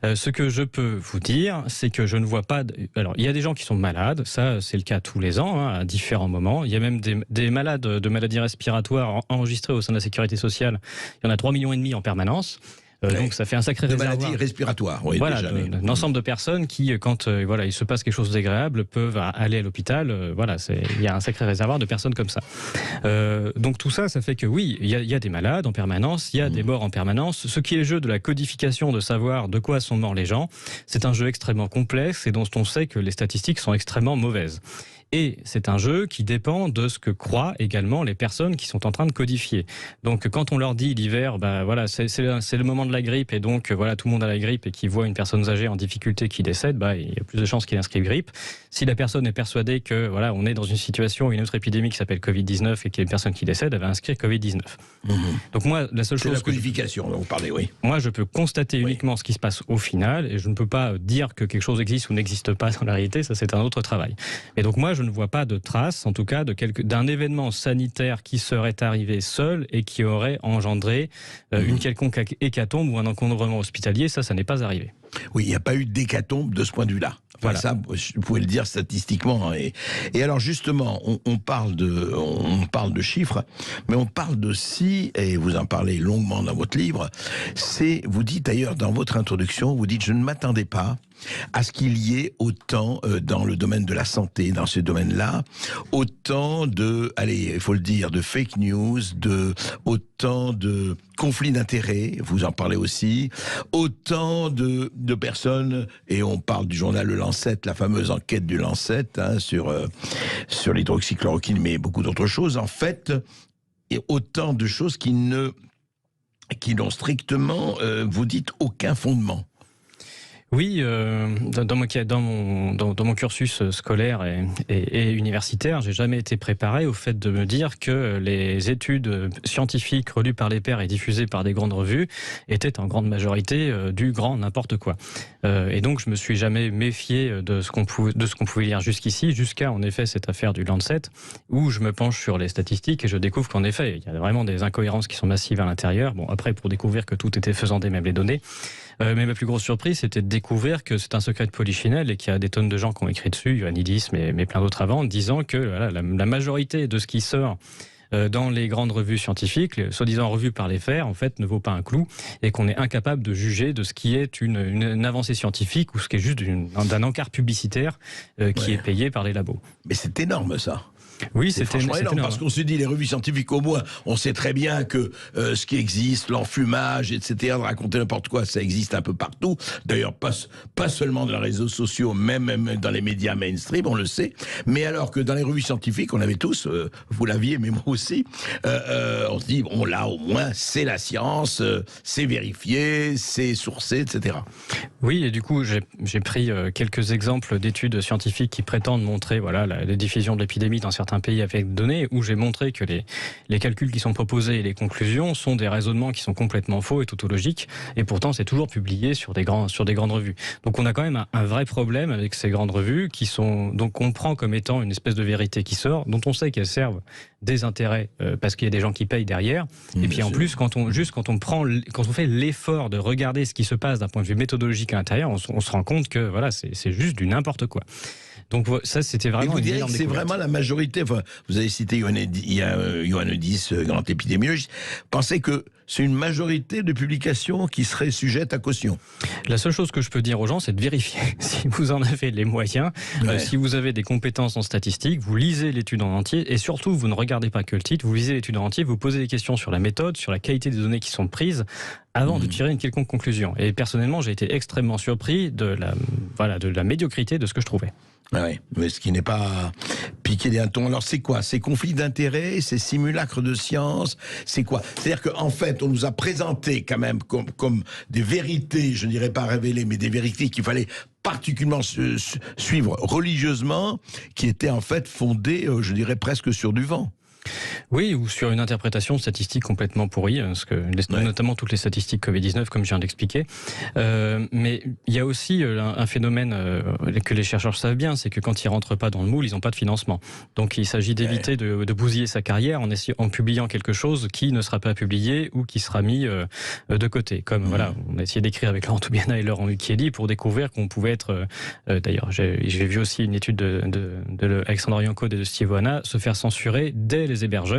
Ce que je peux vous dire, c'est que je ne vois pas... Alors, il y a des gens qui sont malades, ça c'est le cas tous les ans, hein, à différents moments. Il y a même des malades de maladies respiratoires enregistrés au sein de la sécurité sociale. Il y en a 3,5 millions en permanence. Donc ça fait un sacré réservoir. Des maladies respiratoires, oui. Voilà, un ensemble de personnes qui, quand il se passe quelque chose d'agréable, peuvent aller à l'hôpital. Voilà, il y a un sacré réservoir de personnes comme ça. Donc tout ça, ça fait que oui, il y a des malades en permanence, il y a des morts en permanence. Ce qui est le jeu de la codification, de savoir de quoi sont morts les gens, c'est un jeu extrêmement complexe et dont on sait que les statistiques sont extrêmement mauvaises. Et c'est un jeu qui dépend de ce que croient également les personnes qui sont en train de codifier. Donc quand on leur dit l'hiver, voilà, c'est le moment de la grippe, et donc voilà, tout le monde a la grippe et qui voit une personne âgée en difficulté qui décède, il y a plus de chances qu'il inscrive grippe. Si la personne est persuadée que voilà, on est dans une situation, une autre épidémie qui s'appelle Covid-19 et qu'il y a une personne qui décède, elle va inscrire Covid-19. Donc moi, la seule chose... C'est la codification dont vous parlez, oui. Moi, je peux constater uniquement ce qui se passe au final, et je ne peux pas dire que quelque chose existe ou n'existe pas dans la réalité, ça c'est un autre travail. Et donc moi, je ne vois pas de traces, en tout cas, d'un événement sanitaire qui serait arrivé seul et qui aurait engendré une quelconque hécatombe ou un encombrement hospitalier. Ça n'est pas arrivé. Oui, il n'y a pas eu d'hécatombe de ce point de vue-là. Enfin, voilà. Ça, vous pouvez le dire statistiquement. Et alors justement, on parle de chiffres, mais on parle aussi, et vous en parlez longuement dans votre livre, vous dites d'ailleurs dans votre introduction, vous dites « Je ne m'attendais pas à ce qu'il y ait autant, dans le domaine de la santé, dans ce domaine-là, autant de, il faut le dire, de fake news, autant de conflits d'intérêts, vous en parlez aussi, autant de personnes, et on parle du journal Le Lancet, la fameuse enquête du Lancet, sur l'hydroxychloroquine, mais beaucoup d'autres choses, en fait, et autant de choses qui n'ont strictement, vous dites, aucun fondement. Oui, dans mon cursus scolaire et universitaire, j'ai jamais été préparé au fait de me dire que les études scientifiques relues par les pairs et diffusées par des grandes revues étaient en grande majorité du grand n'importe quoi. Et donc je me suis jamais méfié de ce qu'on pouvait lire jusqu'ici, jusqu'à en effet cette affaire du Lancet, où je me penche sur les statistiques et je découvre qu'en effet il y a vraiment des incohérences qui sont massives à l'intérieur. Bon, après, pour découvrir que tout était faisandé, même les données. Mais ma plus grosse surprise, c'était de découvrir découvrir que c'est un secret de polichinelle et qu'il y a des tonnes de gens qui ont écrit dessus, Ioannidis, mais plein d'autres avant, disant que voilà, la majorité de ce qui sort dans les grandes revues scientifiques, soi-disant revues par les fers, en fait, ne vaut pas un clou, et qu'on est incapable de juger de ce qui est une avancée scientifique ou ce qui est juste d'un encart publicitaire qui est payé par les labos. Mais c'est énorme, ça. Oui, c'est franchement énorme, parce qu'on se dit, les revues scientifiques, au moins, on sait très bien que ce qui existe, l'enfumage, etc., de raconter n'importe quoi, ça existe un peu partout. D'ailleurs, pas seulement dans les réseaux sociaux, même dans les médias mainstream, on le sait. Mais alors que dans les revues scientifiques, on avait tous, vous l'aviez, mais moi aussi, on se dit, bon, là, au moins, c'est la science, c'est vérifié, c'est sourcé, etc. Oui, et du coup, j'ai pris quelques exemples d'études scientifiques qui prétendent montrer voilà, la diffusion de l'épidémie dans certains pays avec des données, où j'ai montré que les calculs qui sont proposés et les conclusions sont des raisonnements qui sont complètement faux et tautologiques, et pourtant c'est toujours publié sur des grandes revues. Donc on a quand même un vrai problème avec ces grandes revues qui sont donc on prend comme étant une espèce de vérité qui sort, dont on sait qu'elles servent des intérêts parce qu'il y a des gens qui payent derrière. Et puis en plus, quand on fait l'effort de regarder ce qui se passe d'un point de vue méthodologique à l'intérieur, on se rend compte que voilà, c'est juste du n'importe quoi. Donc ça, c'était vraiment une énorme découverte. C'est vraiment la majorité. Enfin, vous avez cité Ioannidis, grand épidémiologiste. Pensez que c'est une majorité de publications qui seraient sujettes à caution. La seule chose que je peux dire aux gens, c'est de vérifier si vous en avez les moyens, si vous avez des compétences en statistique, vous lisez l'étude en entier, et surtout, vous ne regardez pas que le titre, vous lisez l'étude en entier, vous posez des questions sur la méthode, sur la qualité des données qui sont prises, avant de tirer une quelconque conclusion. Et personnellement, j'ai été extrêmement surpris de la médiocrité de ce que je trouvais. Oui, mais ce qui n'est pas piqué des hannetons. Alors c'est quoi? Ces conflits d'intérêts, ces simulacres de science, c'est quoi? C'est-à-dire qu'en fait, on nous a présenté quand même comme des vérités, je ne dirais pas révélées, mais des vérités qu'il fallait particulièrement suivre religieusement, qui étaient en fait fondées, je dirais presque sur du vent. Oui, ou sur une interprétation statistique complètement pourrie, parce que notamment toutes les statistiques Covid-19, comme je viens d'expliquer. Mais il y a aussi un phénomène que les chercheurs savent bien, c'est que quand ils rentrent pas dans le moule, ils n'ont pas de financement. Donc il s'agit d'éviter de bousiller sa carrière en publiant quelque chose qui ne sera pas publié ou qui sera mis de côté. Comme voilà, on a essayé d'écrire avec Laurent Toubiana et Laurent Lucchesi pour découvrir qu'on pouvait être... D'ailleurs, j'ai vu aussi une étude de Alexandre Yancode et de Steve Oana se faire censurer dès les hébergeurs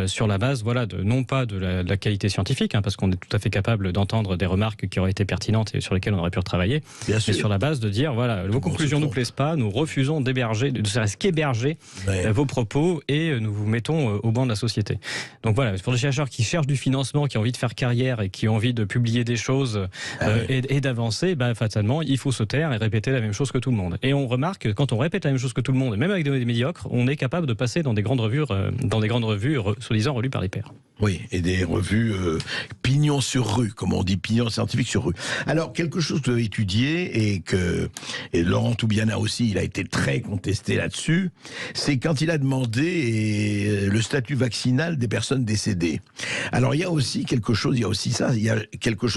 sur la base, voilà, non pas de la qualité scientifique, hein, parce qu'on est tout à fait capable d'entendre des remarques qui auraient été pertinentes et sur lesquelles on aurait pu retravailler, mais sur la base de dire, voilà, vos conclusions nous plaisent pas, nous refusons d'héberger, de serait-ce qu'héberger vos propos et nous vous mettons au banc de la société. Donc voilà, pour les chercheurs qui cherchent du financement, qui ont envie de faire carrière et qui ont envie de publier des choses et d'avancer, fatalement, il faut se taire et répéter la même chose que tout le monde. Et on remarque que quand on répète la même chose que tout le monde, et même avec des médiocres, on est capable de passer dans des grandes revues soi-disant relues par les pairs. Oui, et des revues pignon sur rue, comme on dit, pignon scientifique sur rue. Alors, quelque chose que vous avez étudié et Laurent Toubiana aussi, il a été très contesté là-dessus, c'est quand il a demandé le statut vaccinal des personnes décédées. Alors, il y a aussi quelque chose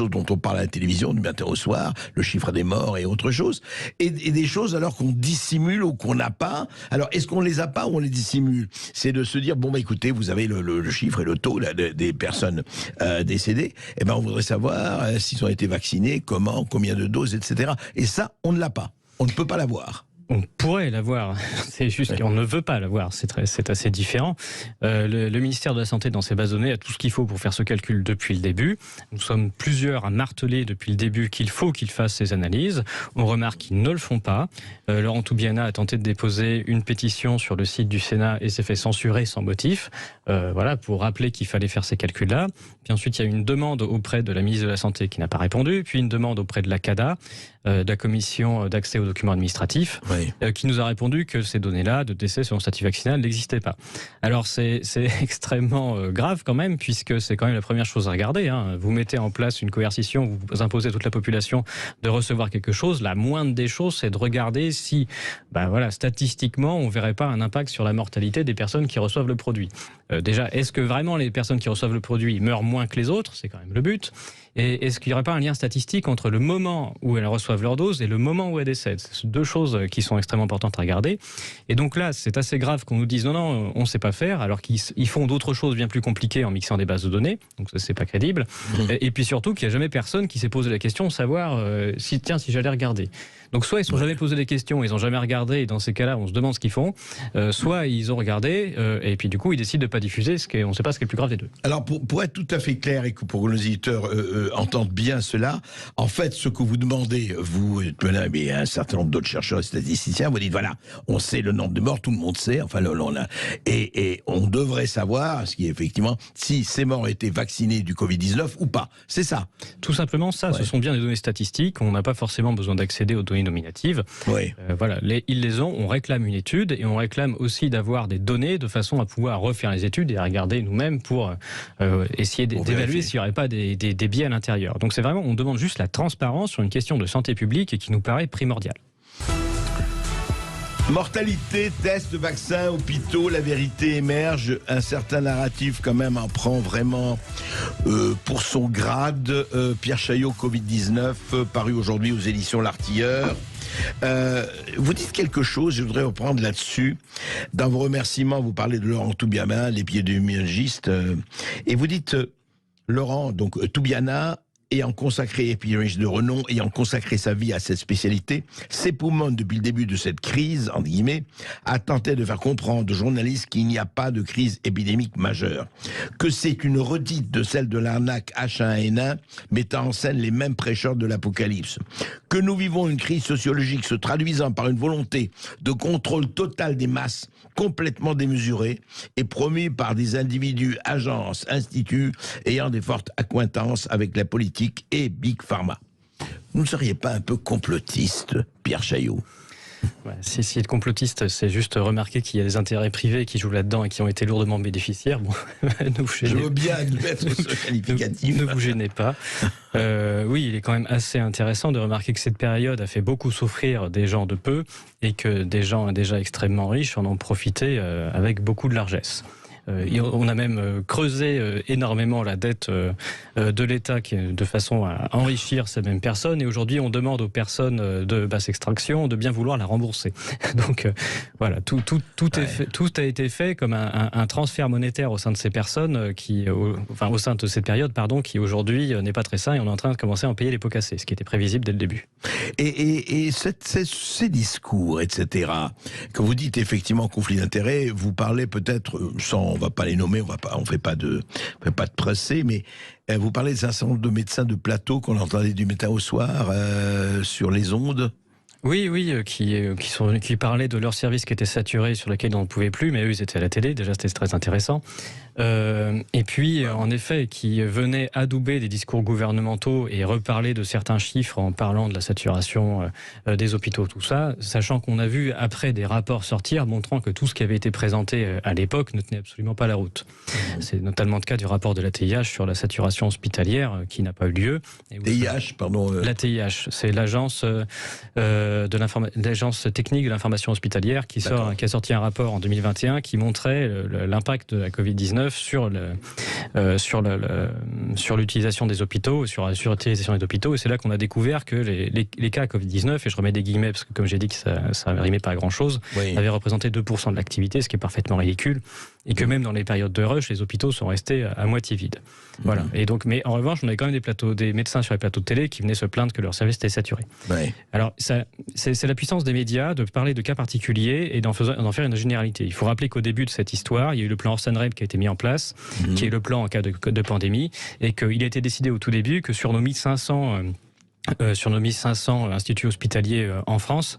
dont on parle à la télévision du matin au soir, le chiffre des morts et autre chose, et des choses alors qu'on dissimule ou qu'on n'a pas. Alors, est-ce qu'on les a pas ou on les dissimule? C'est de se dire, bon, écoutez, vous avez le chiffre et le taux des personnes décédées, on voudrait savoir s'ils ont été vaccinés, comment, combien de doses, etc. Et ça, on ne l'a pas. On ne peut pas l'avoir. On pourrait l'avoir, c'est juste qu'on ne veut pas l'avoir, c'est assez différent. Le ministère de la Santé, dans ses bases de données, a tout ce qu'il faut pour faire ce calcul depuis le début. Nous sommes plusieurs à marteler depuis le début qu'il faut qu'ils fassent ces analyses. On remarque qu'ils ne le font pas. Laurent Toubiana a tenté de déposer une pétition sur le site du Sénat et s'est fait censurer sans motif, pour rappeler qu'il fallait faire ces calculs-là. Puis ensuite, il y a eu une demande auprès de la ministre de la Santé qui n'a pas répondu, puis une demande auprès de la CADA, de la Commission d'accès aux documents administratifs, qui nous a répondu que ces données-là de décès selon statut vaccinal n'existaient pas. Alors c'est extrêmement grave quand même, puisque c'est quand même la première chose à regarder. Vous mettez en place une coercition, vous imposez à toute la population de recevoir quelque chose. La moindre des choses, c'est de regarder si, statistiquement, on ne verrait pas un impact sur la mortalité des personnes qui reçoivent le produit. Déjà, est-ce que vraiment les personnes qui reçoivent le produit meurent moins que les autres? C'est quand même le but. est-ce qu'il n'y aurait pas un lien statistique entre le moment où elles reçoivent leur dose et le moment où elles décèdent? C'est deux choses qui sont extrêmement importantes à regarder. Et donc là, c'est assez grave qu'on nous dise non, on ne sait pas faire, alors qu'ils font d'autres choses bien plus compliquées en mixant des bases de données. Donc ça, c'est pas crédible. Et puis surtout qu'il n'y a jamais personne qui s'est posé la question de savoir si j'allais regarder. Donc soit ils ne sont jamais posé des questions, ils n'ont jamais regardé, et dans ces cas-là, on se demande ce qu'ils font, soit ils ont regardé, et puis du coup, ils décident de ne pas diffuser, on ne sait pas ce qui est le plus grave des deux. Alors, pour être tout à fait clair, et pour que nos éditeurs entendent bien cela, en fait, ce que vous demandez, vous, mais un certain nombre d'autres chercheurs et statisticiens, vous dites, voilà, on sait le nombre de morts, tout le monde sait, enfin, et on devrait savoir, ce qui est effectivement, si ces morts étaient vaccinés du Covid-19 ou pas. C'est ça. Tout simplement ça, ce sont bien des données statistiques, on n'a pas forcément besoin d'accéder aux données nominatives. Voilà, ils les ont, on réclame une étude et on réclame aussi d'avoir des données de façon à pouvoir refaire les études et à regarder nous-mêmes pour essayer d'évaluer s'il n'y aurait pas des biais à l'intérieur. Donc c'est vraiment, on demande juste la transparence sur une question de santé publique et qui nous paraît primordiale. Mortalité, tests, vaccins, hôpitaux, la vérité émerge. Un certain narratif quand même en prend vraiment pour son grade. Pierre Chaillot, Covid-19, paru aujourd'hui aux éditions L'Artilleur. Vous dites quelque chose, je voudrais reprendre là-dessus. Dans vos remerciements, vous parlez de Laurent Toubiana, l'épidémiologiste, et vous dites, Laurent, donc Toubiana, ayant consacré, épidémiologiste de renom, ayant consacré sa vie à cette spécialité, s'époumonne depuis le début de cette crise, entre guillemets, a tenté de faire comprendre aux journalistes qu'il n'y a pas de crise épidémique majeure, que c'est une redite de celle de l'arnaque H1N1, mettant en scène les mêmes prêcheurs de l'apocalypse, que nous vivons une crise sociologique se traduisant par une volonté de contrôle total des masses, complètement démesurée, et promue par des individus, agences, instituts, ayant des fortes accointances avec la politique et Big Pharma. Vous ne seriez pas un peu complotiste, Pierre Chaillot? Si être complotiste, c'est juste remarquer qu'il y a des intérêts privés qui jouent là-dedans et qui ont été lourdement bénéficiaires. Bon, je veux bien admettre ce qualificatif. Ne vous gênez pas. Oui, il est quand même assez intéressant de remarquer que cette période a fait beaucoup souffrir des gens de peu et que des gens déjà extrêmement riches en ont profité avec beaucoup de largesse. On a même creusé énormément la dette de l'État de façon à enrichir ces mêmes personnes. Et aujourd'hui, on demande aux personnes de basse extraction de bien vouloir la rembourser. Donc voilà, tout a été fait comme un transfert monétaire au sein de ces personnes, au sein de cette période, qui aujourd'hui n'est pas très sain et on est en train de commencer à en payer les pots cassés, ce qui était prévisible dès le début. Et ces discours, etc., que vous dites effectivement conflit d'intérêts, vous parlez peut-être sans... On va pas les nommer, on fait pas de procès, mais vous parlez d'un certain nombre de médecins de plateau qu'on entendait du matin au soir sur les ondes. Oui, qui parlaient de leur service qui était saturé, sur lequel on ne pouvait plus, mais eux, ils étaient à la télé, déjà c'était très intéressant. Et puis, en effet, qui venaient adouber des discours gouvernementaux et reparler de certains chiffres en parlant de la saturation des hôpitaux, tout ça, sachant qu'on a vu après des rapports sortir montrant que tout ce qui avait été présenté à l'époque ne tenait absolument pas la route. C'est notamment le cas du rapport de l'ATIH sur la saturation hospitalière qui n'a pas eu lieu. TIH, pardon. L'ATIH, c'est l'agence l'agence technique de l'information hospitalière qui a sorti un rapport en 2021 qui montrait l'impact de la Covid-19 sur l'utilisation des hôpitaux, sur la surutilisation des hôpitaux, et c'est là qu'on a découvert que les cas Covid-19, et je remets des guillemets parce que comme j'ai dit que ça rimait pas à grand chose, avaient représenté 2% de l'activité, ce qui est parfaitement ridicule, et que même dans les périodes de rush, les hôpitaux sont restés à moitié vides. Voilà. Et donc, mais en revanche, on avait quand même des médecins sur les plateaux de télé qui venaient se plaindre que leur service était saturé. Alors, c'est la puissance des médias de parler de cas particuliers et d'en faire une généralité. Il faut rappeler qu'au début de cette histoire, il y a eu le plan Orsan-REB qui a été mis en place, qui est le plan en cas de pandémie, et qu'il a été décidé au tout début que sur nos 1500 instituts hospitaliers en France,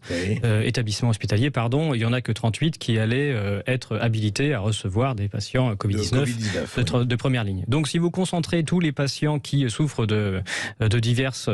établissements hospitaliers, pardon, il n'y en a que 38 qui allaient être habilités à recevoir des patients Covid-19 de première ligne. Donc si vous concentrez tous les patients qui souffrent de diverses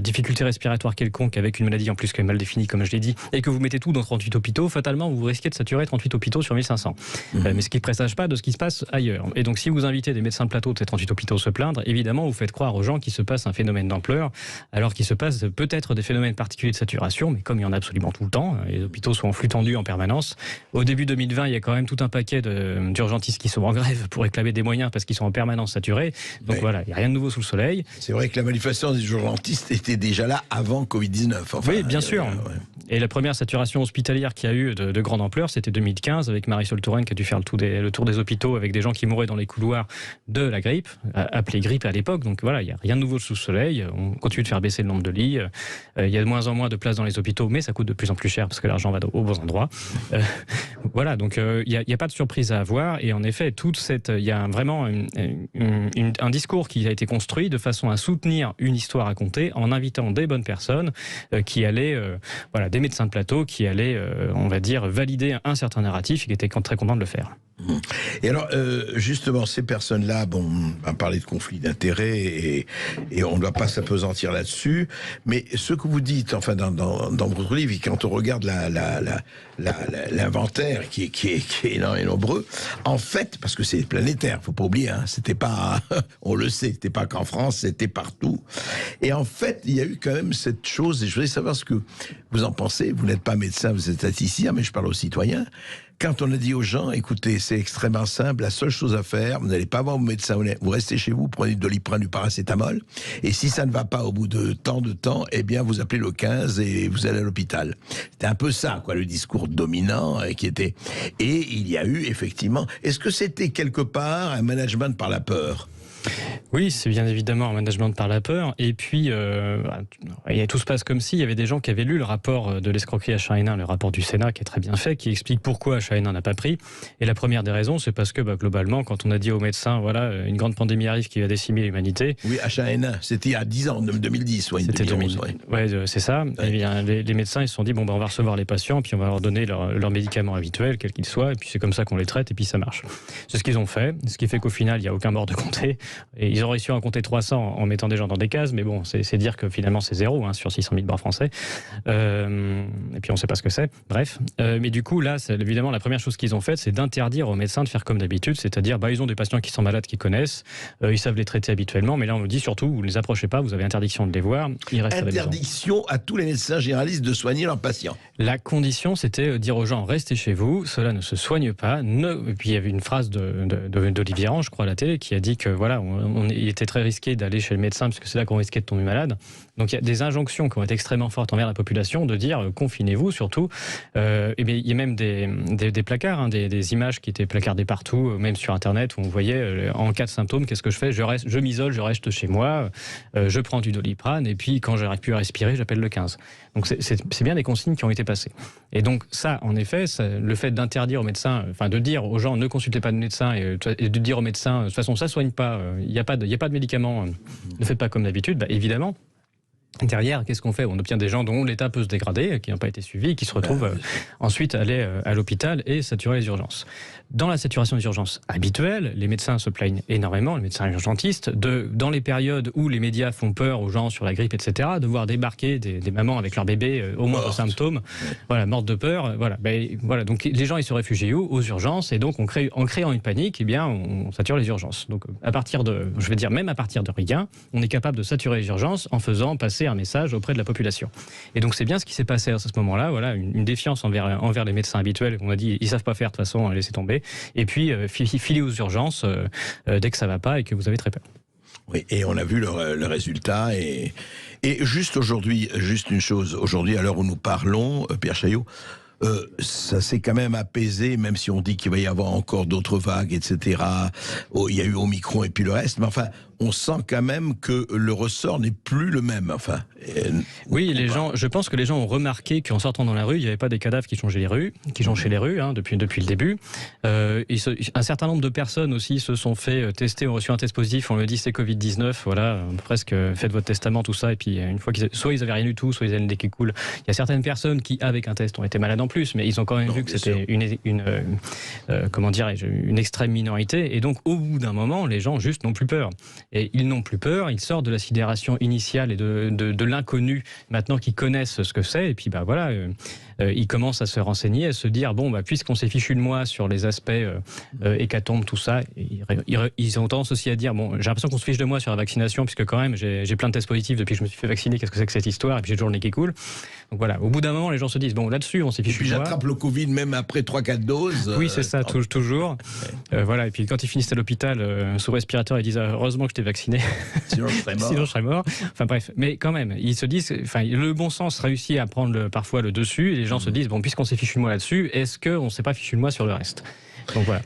difficultés respiratoires quelconques avec une maladie en plus mal définie, comme je l'ai dit, et que vous mettez tout dans 38 hôpitaux, fatalement vous risquez de saturer 38 hôpitaux sur 1500. Mais ce qui ne présage pas de ce qui se passe ailleurs. Et donc si vous invitez des médecins de plateau de ces 38 hôpitaux se plaindre, évidemment vous faites croire aux gens qu'il se passe un phénomène d'ampleur, alors qu'il se passe peut-être des phénomènes particuliers de saturation, mais comme il y en a absolument tout le temps, les hôpitaux sont en flux tendu en permanence. Au début 2020, il y a quand même tout un paquet d'urgentistes qui sont en grève pour réclamer des moyens parce qu'ils sont en permanence saturés. Donc voilà, il n'y a rien de nouveau sous le soleil. C'est vrai que la manifestation des urgentistes était déjà là avant Covid-19. Enfin, oui, bien sûr. Et la première saturation hospitalière qui a eu de grande ampleur, c'était 2015, avec Marisol Touraine qui a dû faire le tour des hôpitaux avec des gens qui mouraient dans les couloirs de la grippe, appelée grippe à l'époque. Donc voilà, il n'y a rien de nouveau sous le soleil. On continue de faire baisser le nombre de lits. Il y a de moins en moins de places dans les hôpitaux, mais ça coûte de plus en plus cher parce que l'argent va aux bons endroits. Voilà, donc il n'y a pas de surprise à avoir. Et en effet, il y a vraiment un discours qui a été construit de façon à soutenir une histoire à conter en invitant des bonnes personnes qui allaient, des médecins de plateau qui allaient, on va dire, valider un certain narratif et qui étaient très contents de le faire. Et alors, justement, ces personnes-là, bon, on va parler de conflit d'intérêts et on ne doit pas s'appesantir là-dessus, mais ce que vous dites, enfin, dans votre livre, quand on regarde l'inventaire qui est énorme et nombreux, en fait, parce que c'est planétaire, faut pas oublier, hein, c'était pas, on le sait, c'était pas qu'en France, c'était partout. Et en fait, il y a eu quand même cette chose, et je voudrais savoir ce que vous en pensez. Vous n'êtes pas médecin, vous êtes statisticien, mais je parle aux citoyens. Quand on a dit aux gens, écoutez, c'est extrêmement simple, la seule chose à faire, vous n'allez pas voir vos médecins, vous restez chez vous, prenez du Doliprane, du paracétamol, et si ça ne va pas au bout de tant de temps, eh bien vous appelez le 15 et vous allez à l'hôpital. C'était un peu ça, quoi, le discours dominant qui était. Et il y a eu effectivement, est-ce que c'était quelque part un management par la peur ? Oui, c'est bien évidemment un management par la peur. Et puis, tout se passe comme s'il y avait des gens qui avaient lu le rapport de l'escroquerie H1N1, le rapport du Sénat qui est très bien fait, qui explique pourquoi H1N1 n'a pas pris. Et la première des raisons, c'est parce que globalement, quand on a dit aux médecins, voilà, une grande pandémie arrive qui va décimer l'humanité. Oui, H1N1, c'était il y a 10 ans, 2010, ouais, c'était 2010. Ouais, c'est ça. Ouais. Et bien, les médecins, ils se sont dit, on va recevoir les patients, puis on va leur donner leurs médicaments habituels, quels qu'ils soient, et puis c'est comme ça qu'on les traite, et puis ça marche. C'est ce qu'ils ont fait, ce qui fait qu'au final, il n'y a aucun mort de compter. Et ils ont réussi à en compter 300 en mettant des gens dans des cases, mais bon, c'est dire que finalement c'est zéro sur 600 000 morts français. Et puis on ne sait pas ce que c'est. Bref. Mais du coup, là, évidemment, la première chose qu'ils ont faite, c'est d'interdire aux médecins de faire comme d'habitude, c'est-à-dire, ils ont des patients qui sont malades, qu'ils connaissent, ils savent les traiter habituellement, mais là on nous dit surtout, vous ne les approchez pas, vous avez interdiction de les voir, ils restent à la maison. Interdiction à tous les médecins généralistes de soigner leurs patients. La condition, c'était dire aux gens, restez chez vous, cela ne se soigne pas. Et puis il y avait une phrase d'Olivier Range, je crois, à la télé, qui a dit que voilà, il était très risqué d'aller chez le médecin parce que c'est là qu'on risquait de tomber malade. Donc il y a des injonctions qui ont été extrêmement fortes envers la population de dire confinez-vous surtout. Et bien, il y a même des placards, des images qui étaient placardées partout, même sur Internet, où on voyait en cas de symptômes, qu'est-ce que je fais ? Je m'isole, je reste chez moi, je prends du Doliprane et puis quand j'arrive plus à respirer, j'appelle le 15. Donc c'est bien des consignes qui ont été passées. Et donc ça, en effet, le fait d'interdire aux médecins, enfin de dire aux gens ne consultez pas de médecin et de dire aux médecins de toute façon ça soigne pas, il n'y a pas de médicaments, ne faites pas comme d'habitude, évidemment. Derrière, qu'est-ce qu'on fait ? On obtient des gens dont l'état peut se dégrader, qui n'ont pas été suivis, qui se retrouvent ensuite aller à l'hôpital et saturer les urgences. Dans la saturation des urgences habituelle, les médecins se plaignent énormément, les médecins urgentistes, dans les périodes où les médias font peur aux gens sur la grippe, etc., de voir débarquer des mamans avec leur bébé au moindre symptôme, mortes de peur. Voilà, donc les gens ils se réfugient où ? Aux urgences, et donc en créant une panique, on sature les urgences. Donc même à partir de rien, on est capable de saturer les urgences en faisant passer un message auprès de la population. Et donc c'est bien ce qui s'est passé à ce moment-là, voilà, une défiance envers les médecins habituels. On a dit ils savent pas faire de toute façon, laissez tomber. Et puis filer aux urgences dès que ça va pas et que vous avez très peur. Oui, et on a vu le résultat. Et juste aujourd'hui, juste une chose, aujourd'hui à l'heure où nous parlons, Pierre Chaillot, ça s'est quand même apaisé, même si on dit qu'il va y avoir encore d'autres vagues, etc. Il y a eu Omicron et puis le reste, mais enfin, on sent quand même que le ressort n'est plus le même. Enfin, oui, je pense que les gens ont remarqué qu'en sortant dans la rue, il n'y avait pas des cadavres qui jonchaient les rues, depuis le début. Un certain nombre de personnes aussi se sont fait tester, ont reçu un test positif, on le dit c'est Covid-19, voilà, presque faites votre testament, tout ça, et puis une fois soit ils avaient rien du tout, soit ils avaient le nez qui coule. Il y a certaines personnes qui, avec un test, ont été malades en plus, mais ils ont quand même vu que c'était une extrême minorité, et donc au bout d'un moment, les gens juste n'ont plus peur. Et ils n'ont plus peur, ils sortent de la sidération initiale et de l'inconnu, maintenant qu'ils connaissent ce que c'est, et puis ils commencent à se renseigner, à se dire bon, puisqu'on s'est fichu de moi sur les aspects hécatombe, tout ça, ils ont tendance aussi à dire bon, j'ai l'impression qu'on se fiche de moi sur la vaccination, puisque quand même j'ai plein de tests positifs depuis que je me suis fait vacciner, qu'est-ce que c'est que cette histoire, et puis j'ai toujours le nez qui coule. Donc voilà, au bout d'un moment, les gens se disent bon, là-dessus, on s'est fichu de moi. J'attrape le Covid même après 3-4 doses. Oui, c'est ça, toujours. Voilà, et puis quand ils finissent à l'hôpital sous respirateur, ils disent heureusement que je t'ai vacciné. Sinon je serais mort. Enfin bref, mais quand même, ils se disent, le bon sens réussit à prendre parfois le dessus, et les gens se disent bon, puisqu'on s'est fichu de moi là-dessus, est-ce qu'on ne s'est pas fichu de moi sur le reste? Donc voilà.